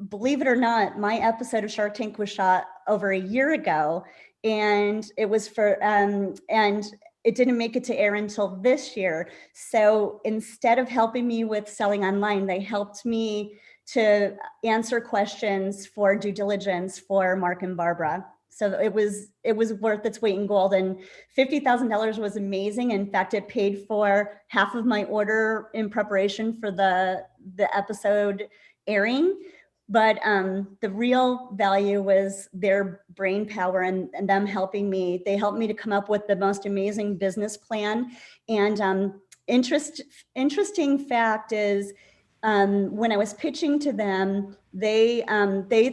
believe it or not, my episode of Shark Tank was shot over a year ago, and it was for and it didn't make it to air until this year. So instead of helping me with selling online, they helped me to answer questions for due diligence for Mark and Barbara. So it was worth its weight in gold, and $50,000 was amazing. In fact, it paid for half of my order in preparation for the episode airing. But the real value was their brain power and them helping me. They helped me to come up with the most amazing business plan. And interesting fact is, when I was pitching to them, they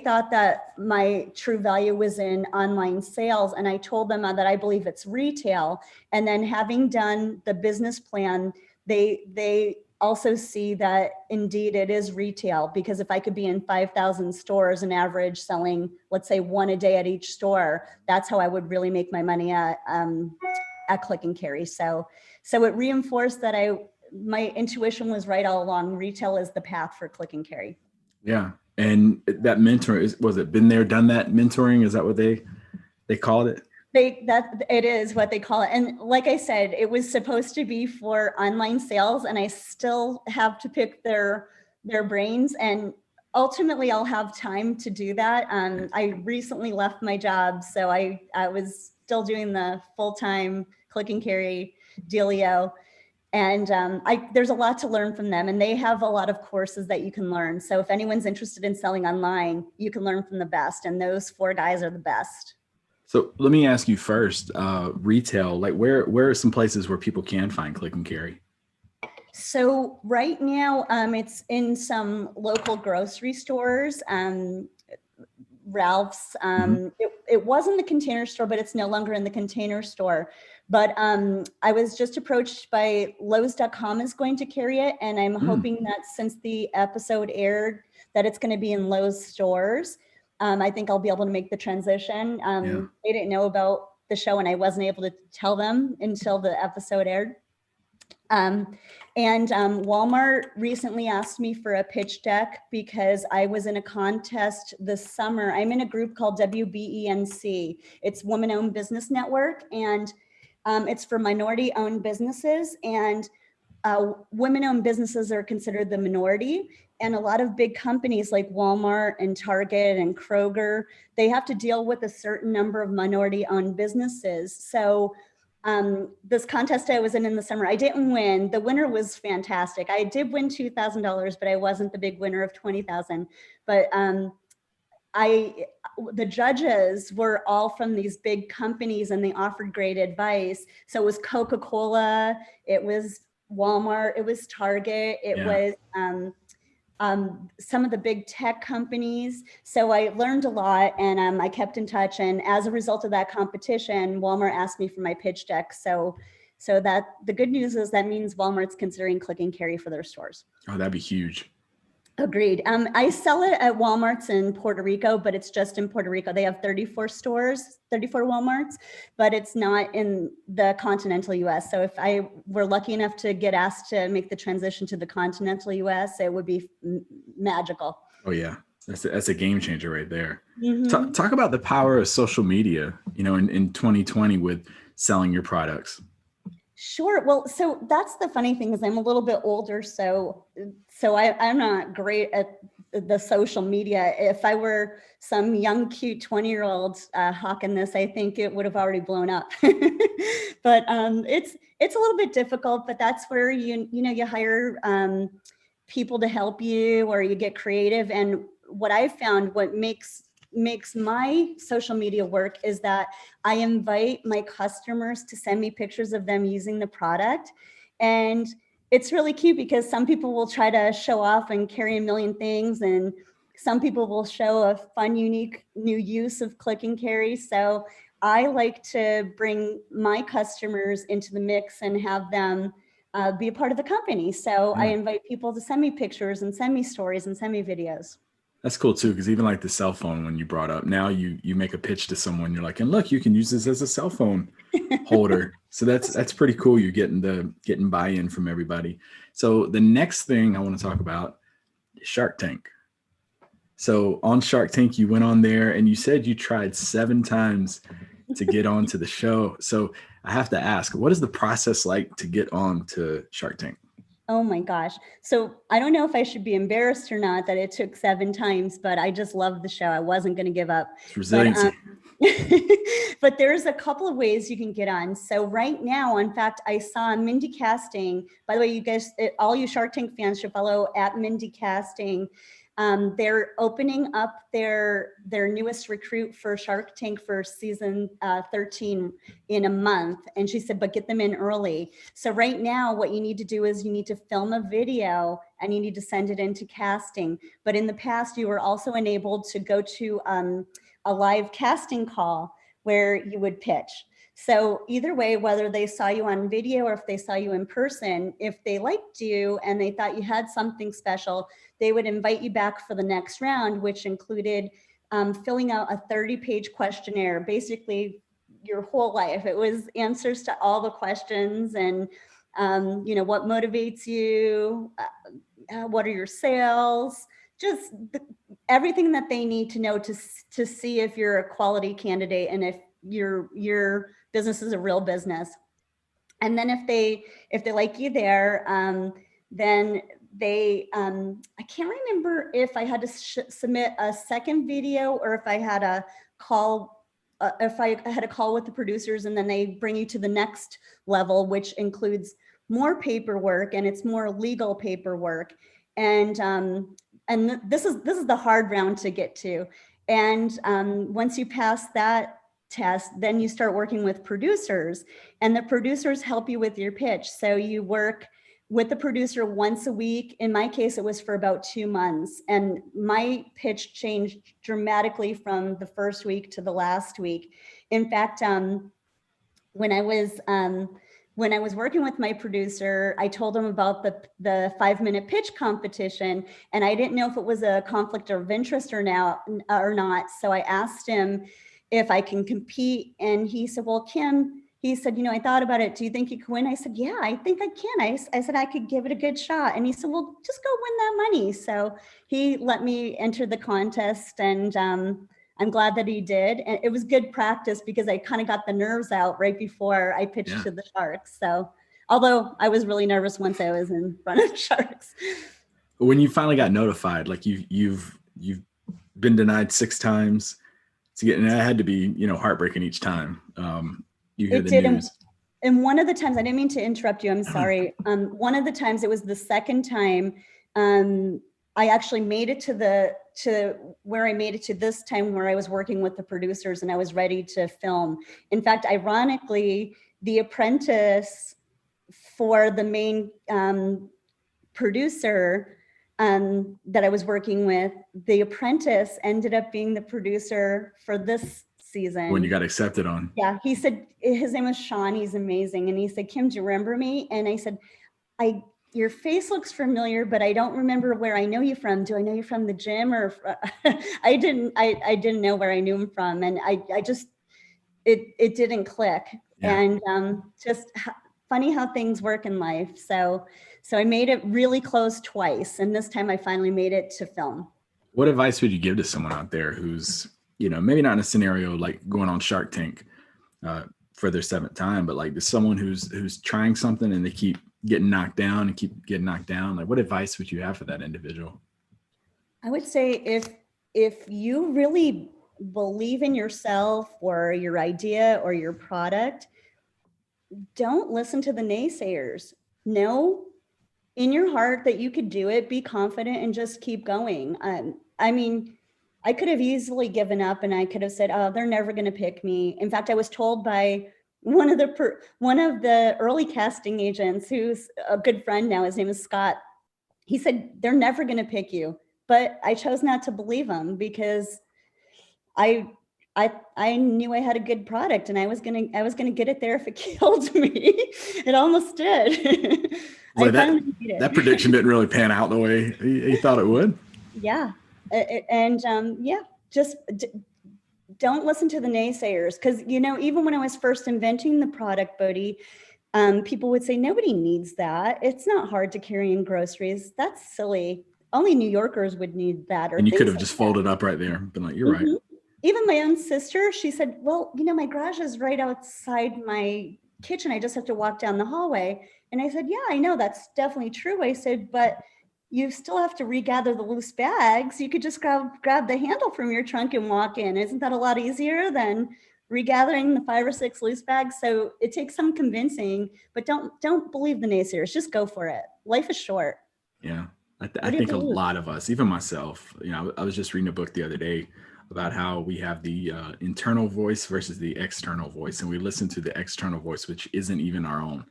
thought that my true value was in online sales. And I told them that I believe it's retail. And then having done the business plan, they also see that indeed it is retail, because if I could be in 5,000 stores, an average selling, let's say, one a day at each store, that's how I would really make my money at Click and Carry. So it reinforced that my intuition was right all along. Retail is the path for Click and Carry. Yeah. And that mentor was it been there, done that mentoring? Is that what they called it? It is what they call it. And like I said, it was supposed to be for online sales, and I still have to pick their brains, and ultimately I'll have time to do that. I recently left my job, so I was still doing the full-time Click and Carry dealio. And there's a lot to learn from them, and they have a lot of courses that you can learn. So if anyone's interested in selling online, you can learn from the best, and those 4 guys are the best. So let me ask you first, retail, like where are some places where people can find Click and Carry? So right now, it's in some local grocery stores, Ralph's. It was in the Container Store, but it's no longer in the Container Store. But I was just approached by Lowe's.com is going to carry it. And I'm hoping that since the episode aired, that it's going to be in Lowe's stores. I think I'll be able to make the transition. They didn't know about the show, and I wasn't able to tell them until the episode aired. Walmart recently asked me for a pitch deck because I was in a contest this summer. I'm in a group called WBENC. It's Women-Owned Business Network, and it's for minority-owned businesses. And women-owned businesses are considered the minority. And a lot of big companies like Walmart and Target and Kroger, they have to deal with a certain number of minority-owned businesses. So this contest I was in the summer, I didn't win. The winner was fantastic. I did win $2,000, but I wasn't the big winner of $20,000. But the judges were all from these big companies, and they offered great advice. So it was Coca-Cola, it was Walmart, it was Target, it was some of the big tech companies. So I learned a lot, and I kept in touch. And as a result of that competition, Walmart asked me for my pitch deck. So that the good news is that means Walmart's considering Click and Carry for their stores. Oh, that'd be huge. Agreed. I sell it at Walmart's in Puerto Rico, but it's just in Puerto Rico. They have 34 stores, 34 Walmarts, but it's not in the continental US. So if I were lucky enough to get asked to make the transition to the continental US, it would be magical. Oh yeah, that's a game changer right there. Talk about the power of social media, in 2020 with selling your products. Sure. Well, so that's the funny thing is I'm a little bit older, so I'm not great at the social media. If I were some young, cute 20-year-old hawking this, I think it would have already blown up. But it's a little bit difficult. But that's where you hire people to help you, or you get creative. And what I found, what makes my social media work is that I invite my customers to send me pictures of them using the product. And it's really cute because some people will try to show off and carry a million things, and some people will show a fun, unique new use of Click and Carry. So I like to bring my customers into the mix and have them be a part of the company. So I invite people to send me pictures and send me stories and send me videos. That's cool too, because even like the cell phone, when you brought up, now you make a pitch to someone, you're like, and look, you can use this as a cell phone holder. So that's pretty cool. You're getting buy-in from everybody. So the next thing I want to talk about is Shark Tank. So on Shark Tank, you went on there and you said you tried 7 times to get onto the show. So I have to ask, what is the process like to get on to Shark Tank? Oh my gosh. So I don't know if I should be embarrassed or not that it took 7 times, but I just love the show. I wasn't going to give up. It's resiliency. But there's a couple of ways you can get on. So right now, in fact, I saw Mindy Casting. By the way, you guys, all you Shark Tank fans should follow at Mindy Casting. They're opening up their newest recruit for Shark Tank for season 13 in a month. And she said, but get them in early. So right now, what you need to do is you need to film a video and you need to send it into casting. But in the past, you were also enabled to go to a live casting call where you would pitch. So either way, whether they saw you on video or if they saw you in person, if they liked you and they thought you had something special, they would invite you back for the next round, which included filling out a 30-page questionnaire, basically your whole life. It was answers to all the questions and, what motivates you, what are your sales, just everything that they need to know to see if you're a quality candidate and if your business is a real business. And then if they like you there, then they, I can't remember if I had to submit a second video or if I had a call, if I had a call with the producers, and then they bring you to the next level, which includes more paperwork, and it's more legal paperwork. And this is the hard round to get to. And once you pass that test, then you start working with producers, and the producers help you with your pitch. So you work with the producer once a week. In my case, it was for about 2 months, and my pitch changed dramatically from the first week to the last week. In fact, when I was working with my producer, I told him about the 5-minute pitch competition, and I didn't know if it was a conflict of interest or not. So I asked him if I can compete, and he said, well, Kim, he said, I thought about it. Do you think you could win? I said, yeah, I think I can. I said, I could give it a good shot. And he said, well, just go win that money. So he let me enter the contest, and I'm glad that he did. And it was good practice because I kind of got the nerves out right before I pitched to the Sharks. So although I was really nervous once I was in front of the Sharks. When you finally got notified, like you've been denied 6 times to get, and that had to be, heartbreaking each time. You hear the news. And one of the times, I didn't mean to interrupt you, I'm sorry. One of the times, it was the second time, I actually made it to where I made it to this time where I was working with the producers and I was ready to film. In fact, ironically, the apprentice for the main producer that I was working with, the apprentice ended up being the producer for this season. When you got accepted on. Yeah, he said, his name was Sean, he's amazing. And he said, Kim, do you remember me? And I said, your face looks familiar, but I don't remember where I know you from. Do I know you from the gym or I didn't know where I knew him from. And I just, it didn't click. Yeah. And just funny how things work in life. So I made it really close twice. And this time I finally made it to film. What advice would you give to someone out there who's, maybe not in a scenario like going on Shark Tank for their 7th time, but like someone who's trying something and they keep getting knocked down and keep getting knocked down? Like, what advice would you have for that individual? I would say if you really believe in yourself or your idea or your product, don't listen to the naysayers. Know in your heart that you could do it, be confident, and just keep going. I mean, I could have easily given up and I could have said, oh, they're never going to pick me. In fact, I was told by one of the early casting agents, who's a good friend now, his name is Scott. He said, they're never going to pick you. But I chose not to believe him because I knew I had a good product and I was gonna get it there if it killed me. It almost did. Well, that prediction didn't really pan out the way he thought it would. Yeah, just don't listen to the naysayers, because even when I was first inventing the product, Bodhi, people would say nobody needs that. It's not hard to carry in groceries. That's silly. Only New Yorkers would need that. And you could have just folded up right there, been like, you're right. Even my own sister, she said, well, my garage is right outside my kitchen. I just have to walk down the hallway. And I said, yeah, I know, that's definitely true. I said, but you still have to regather the loose bags. You could just grab the handle from your trunk and walk in. Isn't that a lot easier than regathering the 5 or 6 loose bags? So it takes some convincing, but don't believe the naysayers. Just go for it. Life is short. Yeah. I think a lot of us, even myself, I was just reading a book the other day about how we have the internal voice versus the external voice, and we listen to the external voice, which isn't even our own.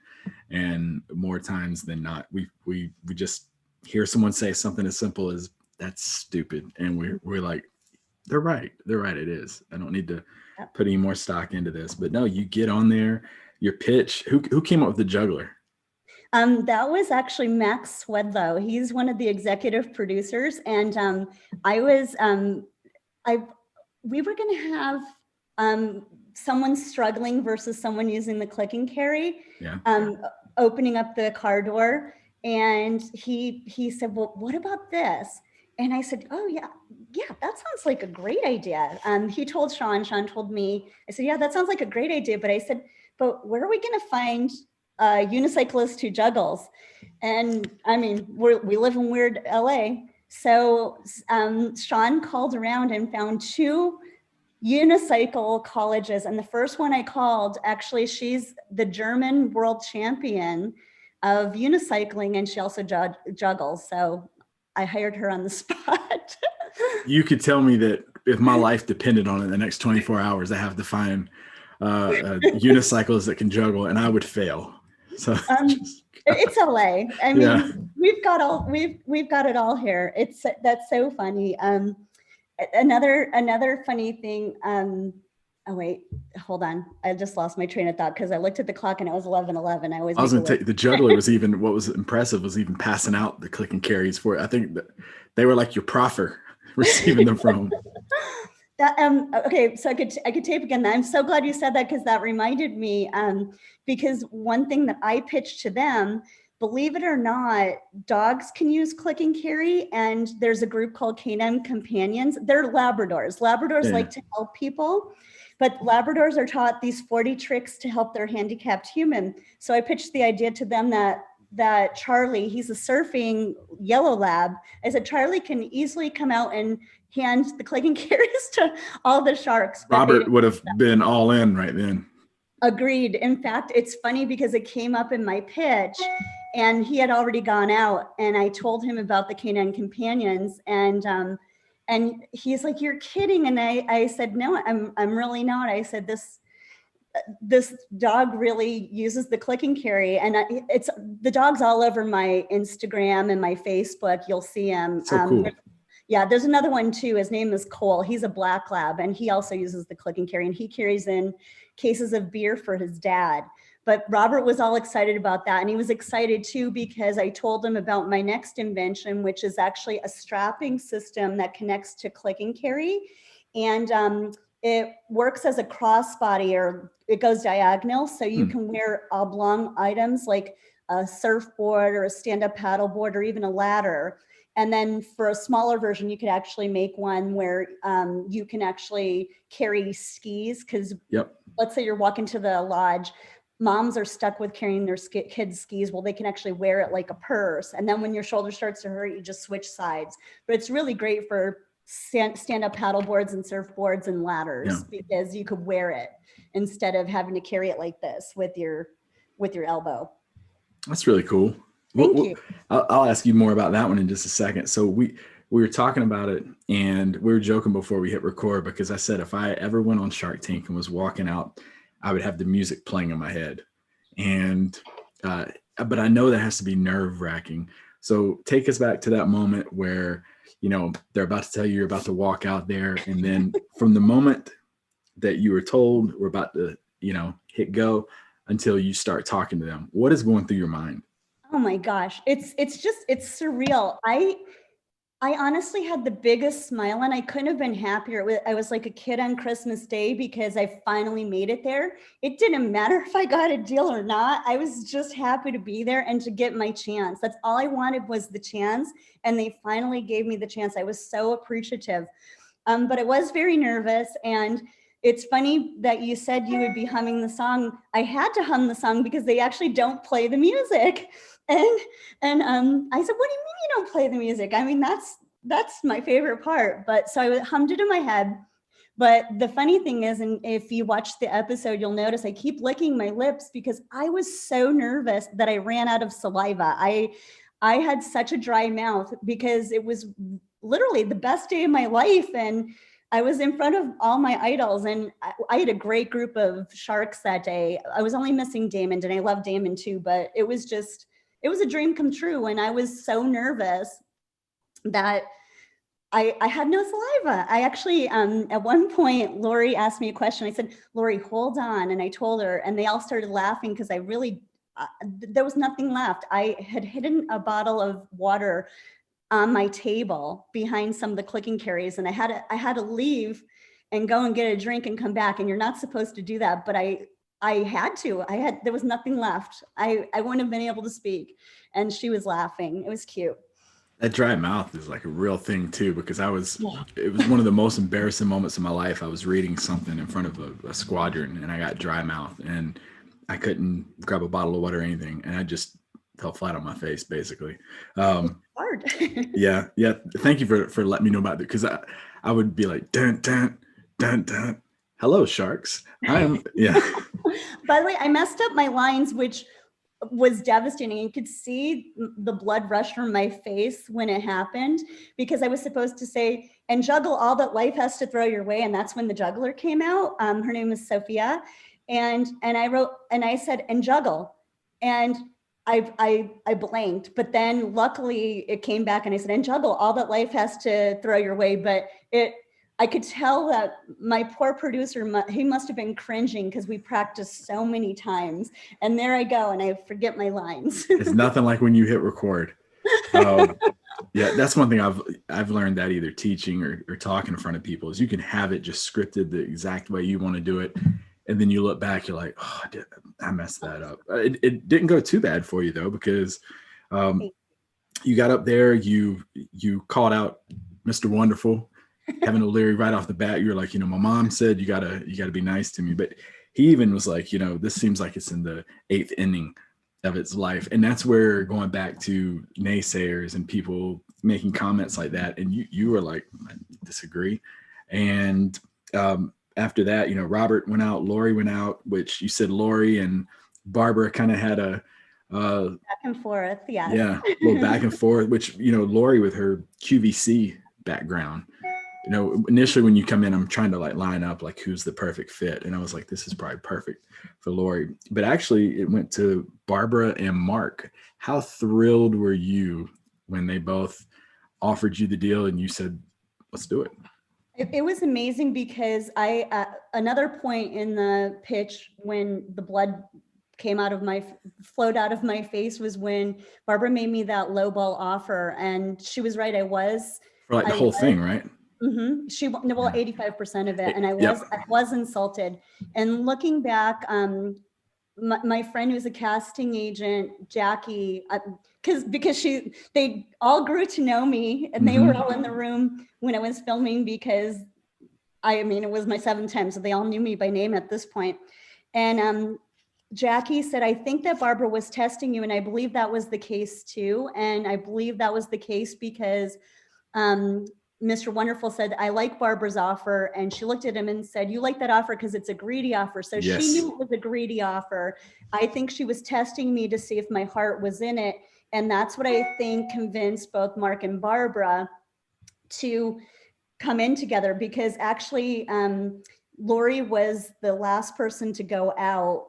And more times than not, we just hear someone say something as simple as "that's stupid," and we're like, they're right. It is. I don't need to put any more stock into this. But no, you get on there, your pitch. Who came up with the juggler? That was actually Max Swedlow. He's one of the executive producers, and we were going to have someone struggling versus someone using the click and carry, opening up the car door, and he said, "Well, what about this?" And I said, "Oh yeah, that sounds like a great idea." He told Sean told me. I said, "Yeah, that sounds like a great idea," but I said, "But where are we going to find a unicyclist who juggles?" And I mean, we live in weird LA. So Sean called around and found 2 unicycle colleges. And the first one I called, actually, she's the German world champion of unicycling, and she also juggles. So I hired her on the spot. You could tell me that if my life depended on it, the next 24 hours, I have to find unicyclists that can juggle, and I would fail. So it's LA. I mean, we've got it all here. That's so funny. Another funny thing. Oh wait, hold on. I just lost my train of thought because I looked at the clock and it was 11:11. I was going to the juggler was even, what was impressive was even passing out the click and carries for it. I think that they were like your proffer receiving them from. Okay, so I could tape again. I'm so glad you said that, because that reminded me, because one thing that I pitched to them, believe it or not, dogs can use click and carry, and there's a group called Canine Companions. They're Labradors. Labradors like to help people, but Labradors are taught these 40 tricks to help their handicapped human. So I pitched the idea to them that Charlie, he's a surfing yellow lab. I said, Charlie can easily come out and hand the click and carries to all the sharks. Robert would have been all in right then. Agreed. In fact, it's funny because it came up in my pitch and he had already gone out, and I told him about the Canine Companions, and he's like, "You're kidding." And I said, "No, I'm really not." I said, this dog really uses the click and carry, and it's the dog's all over my Instagram and my Facebook. You'll see him. So cool. Yeah, there's another one too. His name is Cole. He's a black lab, and he also uses the click and carry, and he carries in cases of beer for his dad. But Robert was all excited about that, and he was excited too because I told him about my next invention, which is actually a strapping system that connects to click and carry, and it works as a crossbody, or it goes diagonal, so you can wear oblong items like a surfboard or a stand-up paddleboard or even a ladder. And then for a smaller version, you could actually make one where you can actually carry skis, because let's say you're walking to the lodge, moms are stuck with carrying their kids' skis. Well, they can actually wear it like a purse. And then when your shoulder starts to hurt, you just switch sides. But it's really great for stand-up paddleboards and surfboards and ladders, because you could wear it instead of having to carry it like this with your elbow. That's really cool. Thank you. I'll ask you more about that one in just a second. So we were talking about it, and we were joking before we hit record, because I said if I ever went on Shark Tank and was walking out, I would have the music playing in my head. And but I know that has to be nerve-wracking. So take us back to that moment where, they're about to tell you you're about to walk out there, and then from the moment that you were told we're about to, hit go until you start talking to them, what is going through your mind? Oh my gosh, it's surreal. I honestly had the biggest smile, and I couldn't have been happier. I was like a kid on Christmas Day because I finally made it there. It didn't matter if I got a deal or not. I was just happy to be there and to get my chance. That's all I wanted, was the chance. And they finally gave me the chance. I was so appreciative. But I was very nervous. And it's funny that you said you would be humming the song. I had to hum the song because they actually don't play the music. And I said, "What do you mean you don't play the music? I mean, that's my favorite part." But so I hummed it in my head. But the funny thing is, and if you watch the episode, you'll notice I keep licking my lips because I was so nervous that I ran out of saliva. I had such a dry mouth because it was literally the best day of my life. And I was in front of all my idols, and I had a great group of sharks that day. I was only missing Damon, and I love Damon too, but it was a dream come true. And I was so nervous that I had no saliva. I actually, at one point, Lori asked me a question. I said, Lori, hold on. And I told her, and they all started laughing because there was nothing left. I had hidden a bottle of water on my table behind some of the click and carries, and I had to leave and go and get a drink and come back. And you're not supposed to do that, but I had to. There was nothing left. I wouldn't have been able to speak. And she was laughing. It was cute. That dry mouth is like a real thing too, because it was one of the most embarrassing moments of my life. I was reading something in front of a squadron, and I got dry mouth, and I couldn't grab a bottle of water or anything, and I just fell flat on my face, basically. Hard. yeah. Thank you for letting me know about it, because I would be like, dun dun dun dun. Hello, sharks. By the way, I messed up my lines, which was devastating. You could see the blood rush from my face when it happened, because I was supposed to say, and juggle all that life has to throw your way. And that's when the juggler came out. Her name is Sophia. And I said, and juggle. And I blanked, but then luckily it came back, and I said, and juggle all that life has to throw your way. But I could tell that my poor producer, he must have been cringing, because we practiced so many times. And there I go, and I forget my lines. It's nothing like when you hit record. Yeah, that's one thing I've learned, that either teaching or talking in front of people, is you can have it just scripted the exact way you want to do it. And then you look back, you're like, oh, I messed that up. It didn't go too bad for you though, because you got up there, you called out Mr. Wonderful, Kevin O'Leary, right off the bat. You were like, my mom said you gotta be nice to me. But he even was like, this seems like it's in the 8th inning of its life. And that's where, going back to naysayers and people making comments like that, and you were like, I disagree. And after that, Robert went out, Lori went out, which you said Lori and Barbara kind of had a back and forth. Yes. Yeah, a little back and forth, which, Lori, with her QVC background, initially when you come in, I'm trying to line up who's the perfect fit. And I was like, this is probably perfect for Lori. But actually it went to Barbara and Mark. How thrilled were you when they both offered you the deal and you said, let's do it? It was amazing, because another point in the pitch when the blood flowed out of my face was when Barbara made me that lowball offer. And she was right. I was for the whole thing, right? Mm-hmm. 85% of it. And I was insulted. And looking back, my friend who's a casting agent, Jackie, because they all grew to know me, and they were all in the room when I was filming, because it was my 7th time, so they all knew me by name at this point. And Jackie said, I think that Barbara was testing you. And I believe that was the case too. And I believe that was the case because Mr. Wonderful said, I like Barbara's offer. And she looked at him and said, you like that offer because it's a greedy offer. So yes. She knew it was a greedy offer. I think she was testing me to see if my heart was in it. And that's what I think convinced both Mark and Barbara to come in together, because actually Lori was the last person to go out.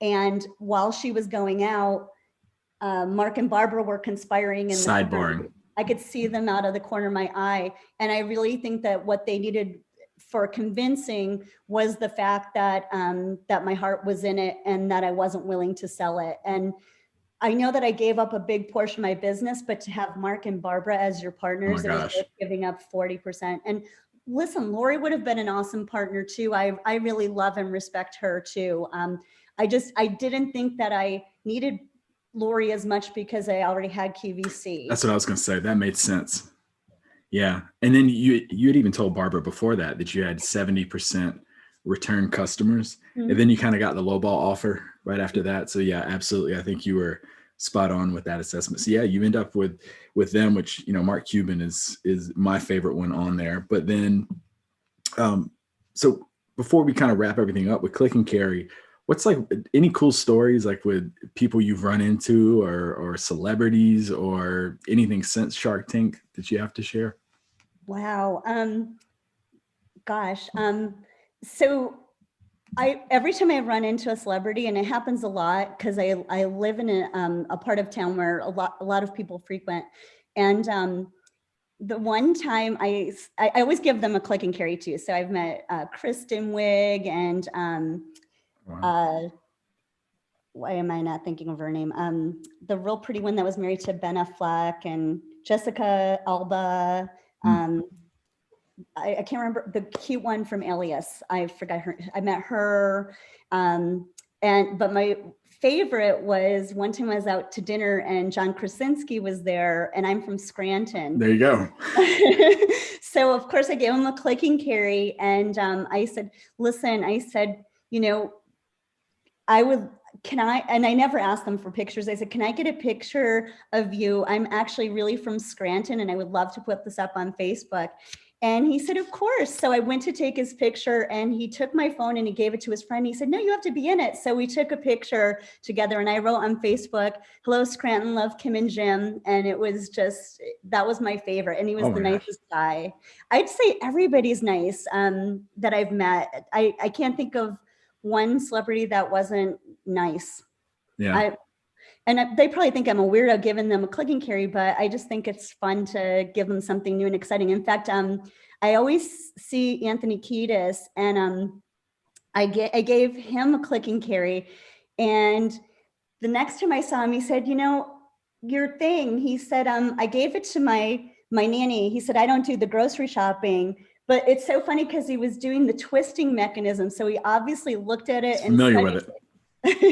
And while she was going out, Mark and Barbara were conspiring. And sidebarring. I could see them out of the corner of my eye. And I really think that what they needed for convincing was the fact that that my heart was in it and that I wasn't willing to sell it. And I know that I gave up a big portion of my business, but to have Mark and Barbara as your partners, it was giving up 40%. And listen, Lori would have been an awesome partner too. I really love and respect her too. I didn't think that I needed Lori as much because I already had QVC. That's what I was going to say. That made sense. Yeah. And then you had even told Barbara before that you had 70% return customers. Mm-hmm. And then you kind of got the lowball offer right after that. So yeah, absolutely. I think you were spot on with that assessment. So yeah, you end up with them, which, Mark Cuban is my favorite one on there. But then, so before we kind of wrap everything up with Click and Carry, What's like any cool stories like with people you've run into or celebrities or anything since Shark Tank that you have to share? Wow. Gosh. So every time I run into a celebrity, and it happens a lot because I live in a part of town where a lot of people frequent, and the one time I always give them a click and carry too. So I've met Kristen Wiig and Wow. why am I not thinking of her name? The real pretty one that was married to Ben Affleck, and Jessica Alba. Mm. I can't remember the cute one from Alias. I forgot her. I met her. But my favorite was one time I was out to dinner and John Krasinski was there, and I'm from Scranton. There you go. So of course I gave him a click and carry, and I said, listen, I said, and I never asked them for pictures. I said, can I get a picture of you? I'm actually really from Scranton and I would love to put this up on Facebook. And he said, of course. So I went to take his picture and he took my phone and he gave it to his friend. He said, no, you have to be in it. So we took a picture together and I wrote on Facebook, hello, Scranton, love Kim and Jim. And it was that was my favorite. And he was the nicest guy. I'd say everybody's nice that I've met. I can't think of one celebrity that wasn't nice. Yeah. And they probably think I'm a weirdo giving them a click and carry, but I just think it's fun to give them something new and exciting. In fact, I always see Anthony Kiedis, and I gave him a click and carry. And the next time I saw him, he said, your thing, he said, I gave it to my nanny. He said, I don't do the grocery shopping. But it's so funny because he was doing the twisting mechanism. So he obviously looked at it and familiar with it.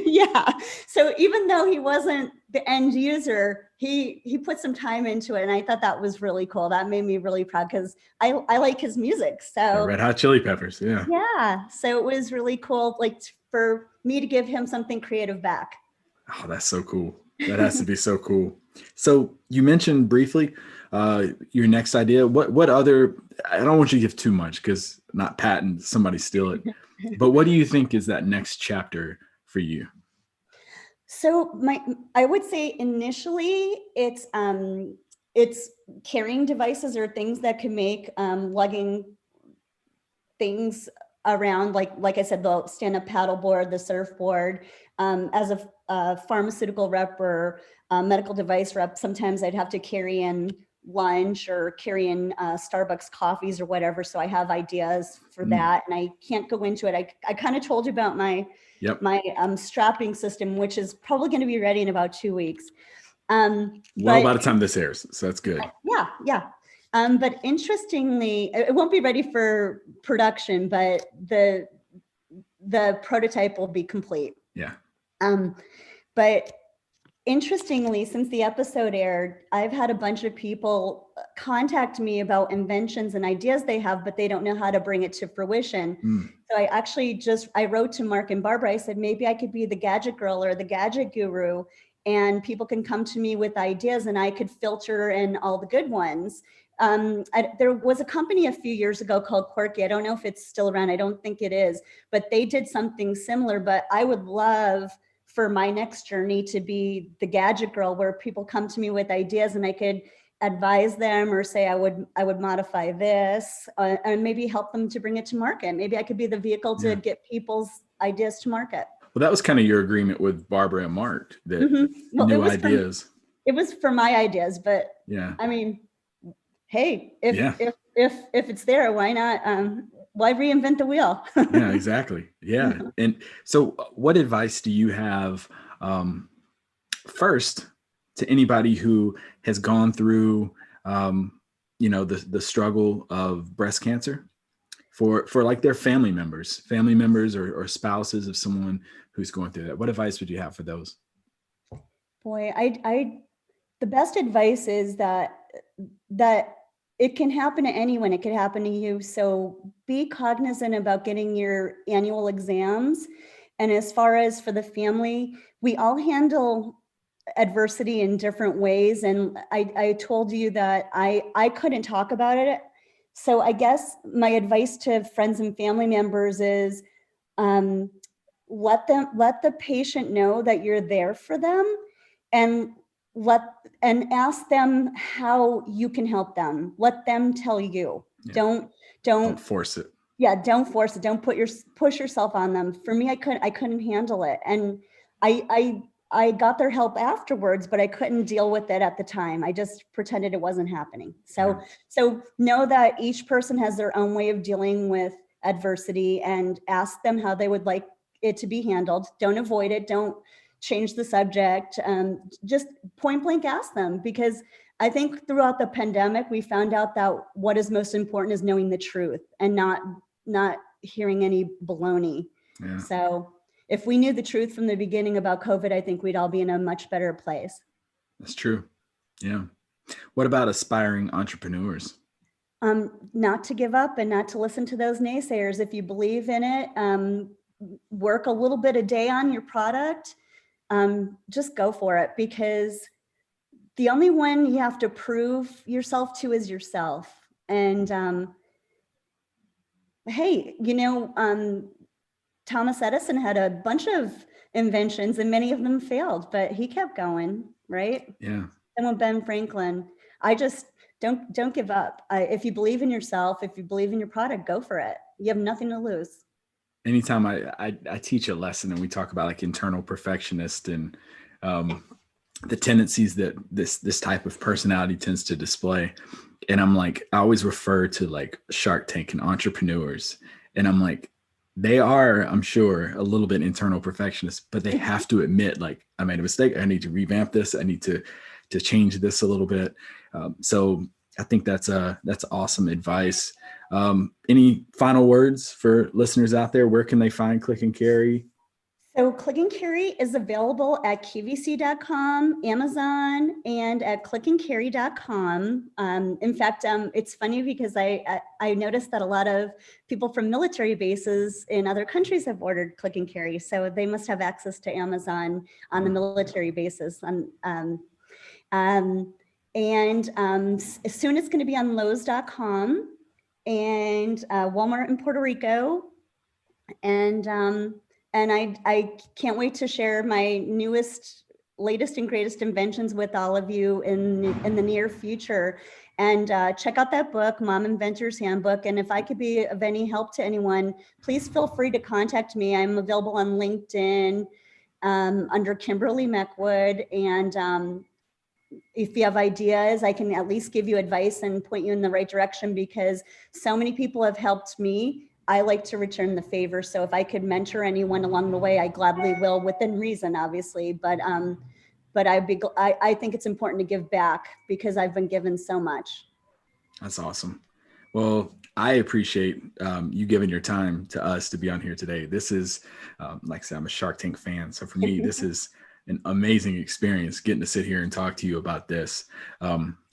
Yeah. So even though he wasn't the end user, he put some time into it. And I thought that was really cool. That made me really proud because I like his music. So Red Hot Chili Peppers. Yeah. Yeah. So it was really cool, like for me to give him something creative back. Oh, that's so cool. That has to be so cool. So you mentioned briefly your next idea. What other, I don't want you to give too much because not patent, somebody steal it. But what do you think is that next chapter for you? So I would say initially it's carrying devices or things that can make lugging things around, like I said, the stand-up paddleboard, the surfboard. As a pharmaceutical rep or a medical device rep, sometimes I'd have to carry in lunch or carry in Starbucks coffees or whatever. So I have ideas for that, and I can't go into it. I kind of told you about my strapping system, which is probably going to be ready in about 2 weeks. By the time this airs, so that's good. Yeah. But interestingly, it won't be ready for production, but the prototype will be complete. Yeah. But interestingly, since the episode aired, I've had a bunch of people contact me about inventions and ideas they have, but they don't know how to bring it to fruition. So I actually I wrote to Mark and Barbara. I said, maybe I could be the gadget girl or the gadget guru, and people can come to me with ideas and I could filter in all the good ones. There was a company a few years ago called Quirky. I don't know if it's still around. I don't think it is, but they did something similar. But I would love for my next journey to be the gadget girl, where people come to me with ideas and I could advise them or say I would modify this and maybe help them to bring it to market. Maybe I could be the vehicle to get people's ideas to market. Well, that was kind of your agreement with Barbara and Mark, that new ideas. It was for my ideas, but I mean, hey, if it's there, why not? Why reinvent the wheel? Yeah, exactly. Yeah. And so what advice do you have first to anybody who has gone through, the struggle of breast cancer for like their family members or spouses of someone who's going through that? What advice would you have for those? Boy, the best advice is that it can happen to anyone. It could happen to you. So be cognizant about getting your annual exams. And as far as for the family, we all handle adversity in different ways. And I told you that I couldn't talk about it. So I guess my advice to friends and family members is let the patient know that you're there for them, and ask them how you can help them. Let them tell you. Yeah. Don't force it. Yeah, don't force it. Don't push yourself on them. For me, I couldn't handle it, and I got their help afterwards, but I couldn't deal with it at the time. I just pretended it wasn't happening. So know that each person has their own way of dealing with adversity, and ask them how they would like it to be handled. Don't avoid it. Don't change the subject. Just point blank ask them, because I think throughout the pandemic, we found out that what is most important is knowing the truth and not hearing any baloney. Yeah. So if we knew the truth from the beginning about COVID, I think we'd all be in a much better place. That's true. Yeah. What about aspiring entrepreneurs? Not to give up and not to listen to those naysayers. If you believe in it, work a little bit a day on your product. Just go for it, because the only one you have to prove yourself to is yourself. And hey, Thomas Edison had a bunch of inventions and many of them failed, but he kept going, right? Yeah. And with Ben Franklin, I just don't give up. If you believe in yourself, if you believe in your product, go for it. You have nothing to lose. Anytime I teach a lesson and we talk about like internal perfectionist and the tendencies that this type of personality tends to display. And I'm like, I always refer to like Shark Tank and entrepreneurs. And I'm like, they are, I'm sure, a little bit internal perfectionists, but they have to admit, like, I made a mistake. I need to revamp this. I need to change this a little bit. So I think that's awesome advice. Any final words for listeners out there? Where can they find Click and Carry? So Click and Carry is available at QVC.com, Amazon, and at clickandcarry.com. In fact, it's funny because I noticed that a lot of people from military bases in other countries have ordered Click and Carry, so they must have access to Amazon on the military bases. As soon it's going to be on Lowe's.com and Walmart in Puerto Rico, and I can't wait to share my latest and greatest inventions with all of you in the near future. And check out that book, Mom Inventor's Handbook. And if I could be of any help to anyone, please feel free to contact me. I'm available on LinkedIn under Kimberly Meckwood. And if you have ideas, I can at least give you advice and point you in the right direction, because so many people have helped me. I like to return the favor. So if I could mentor anyone along the way, I gladly will, within reason, obviously. But I think it's important to give back, because I've been given so much. That's awesome. Well, I appreciate you giving your time to us to be on here today. This is, like I said, I'm a Shark Tank fan. So for me, this is an amazing experience getting to sit here and talk to you about this.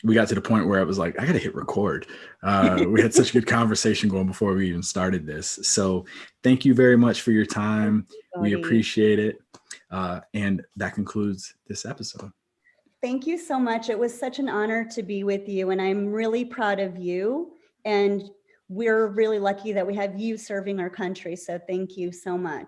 We got to the point where I was like, I got to hit record. We had such a good conversation going before we even started this. So thank you very much for your time. We appreciate it. And that concludes this episode. Thank you so much. It was such an honor to be with you, and I'm really proud of you. And we're really lucky that we have you serving our country. So thank you so much.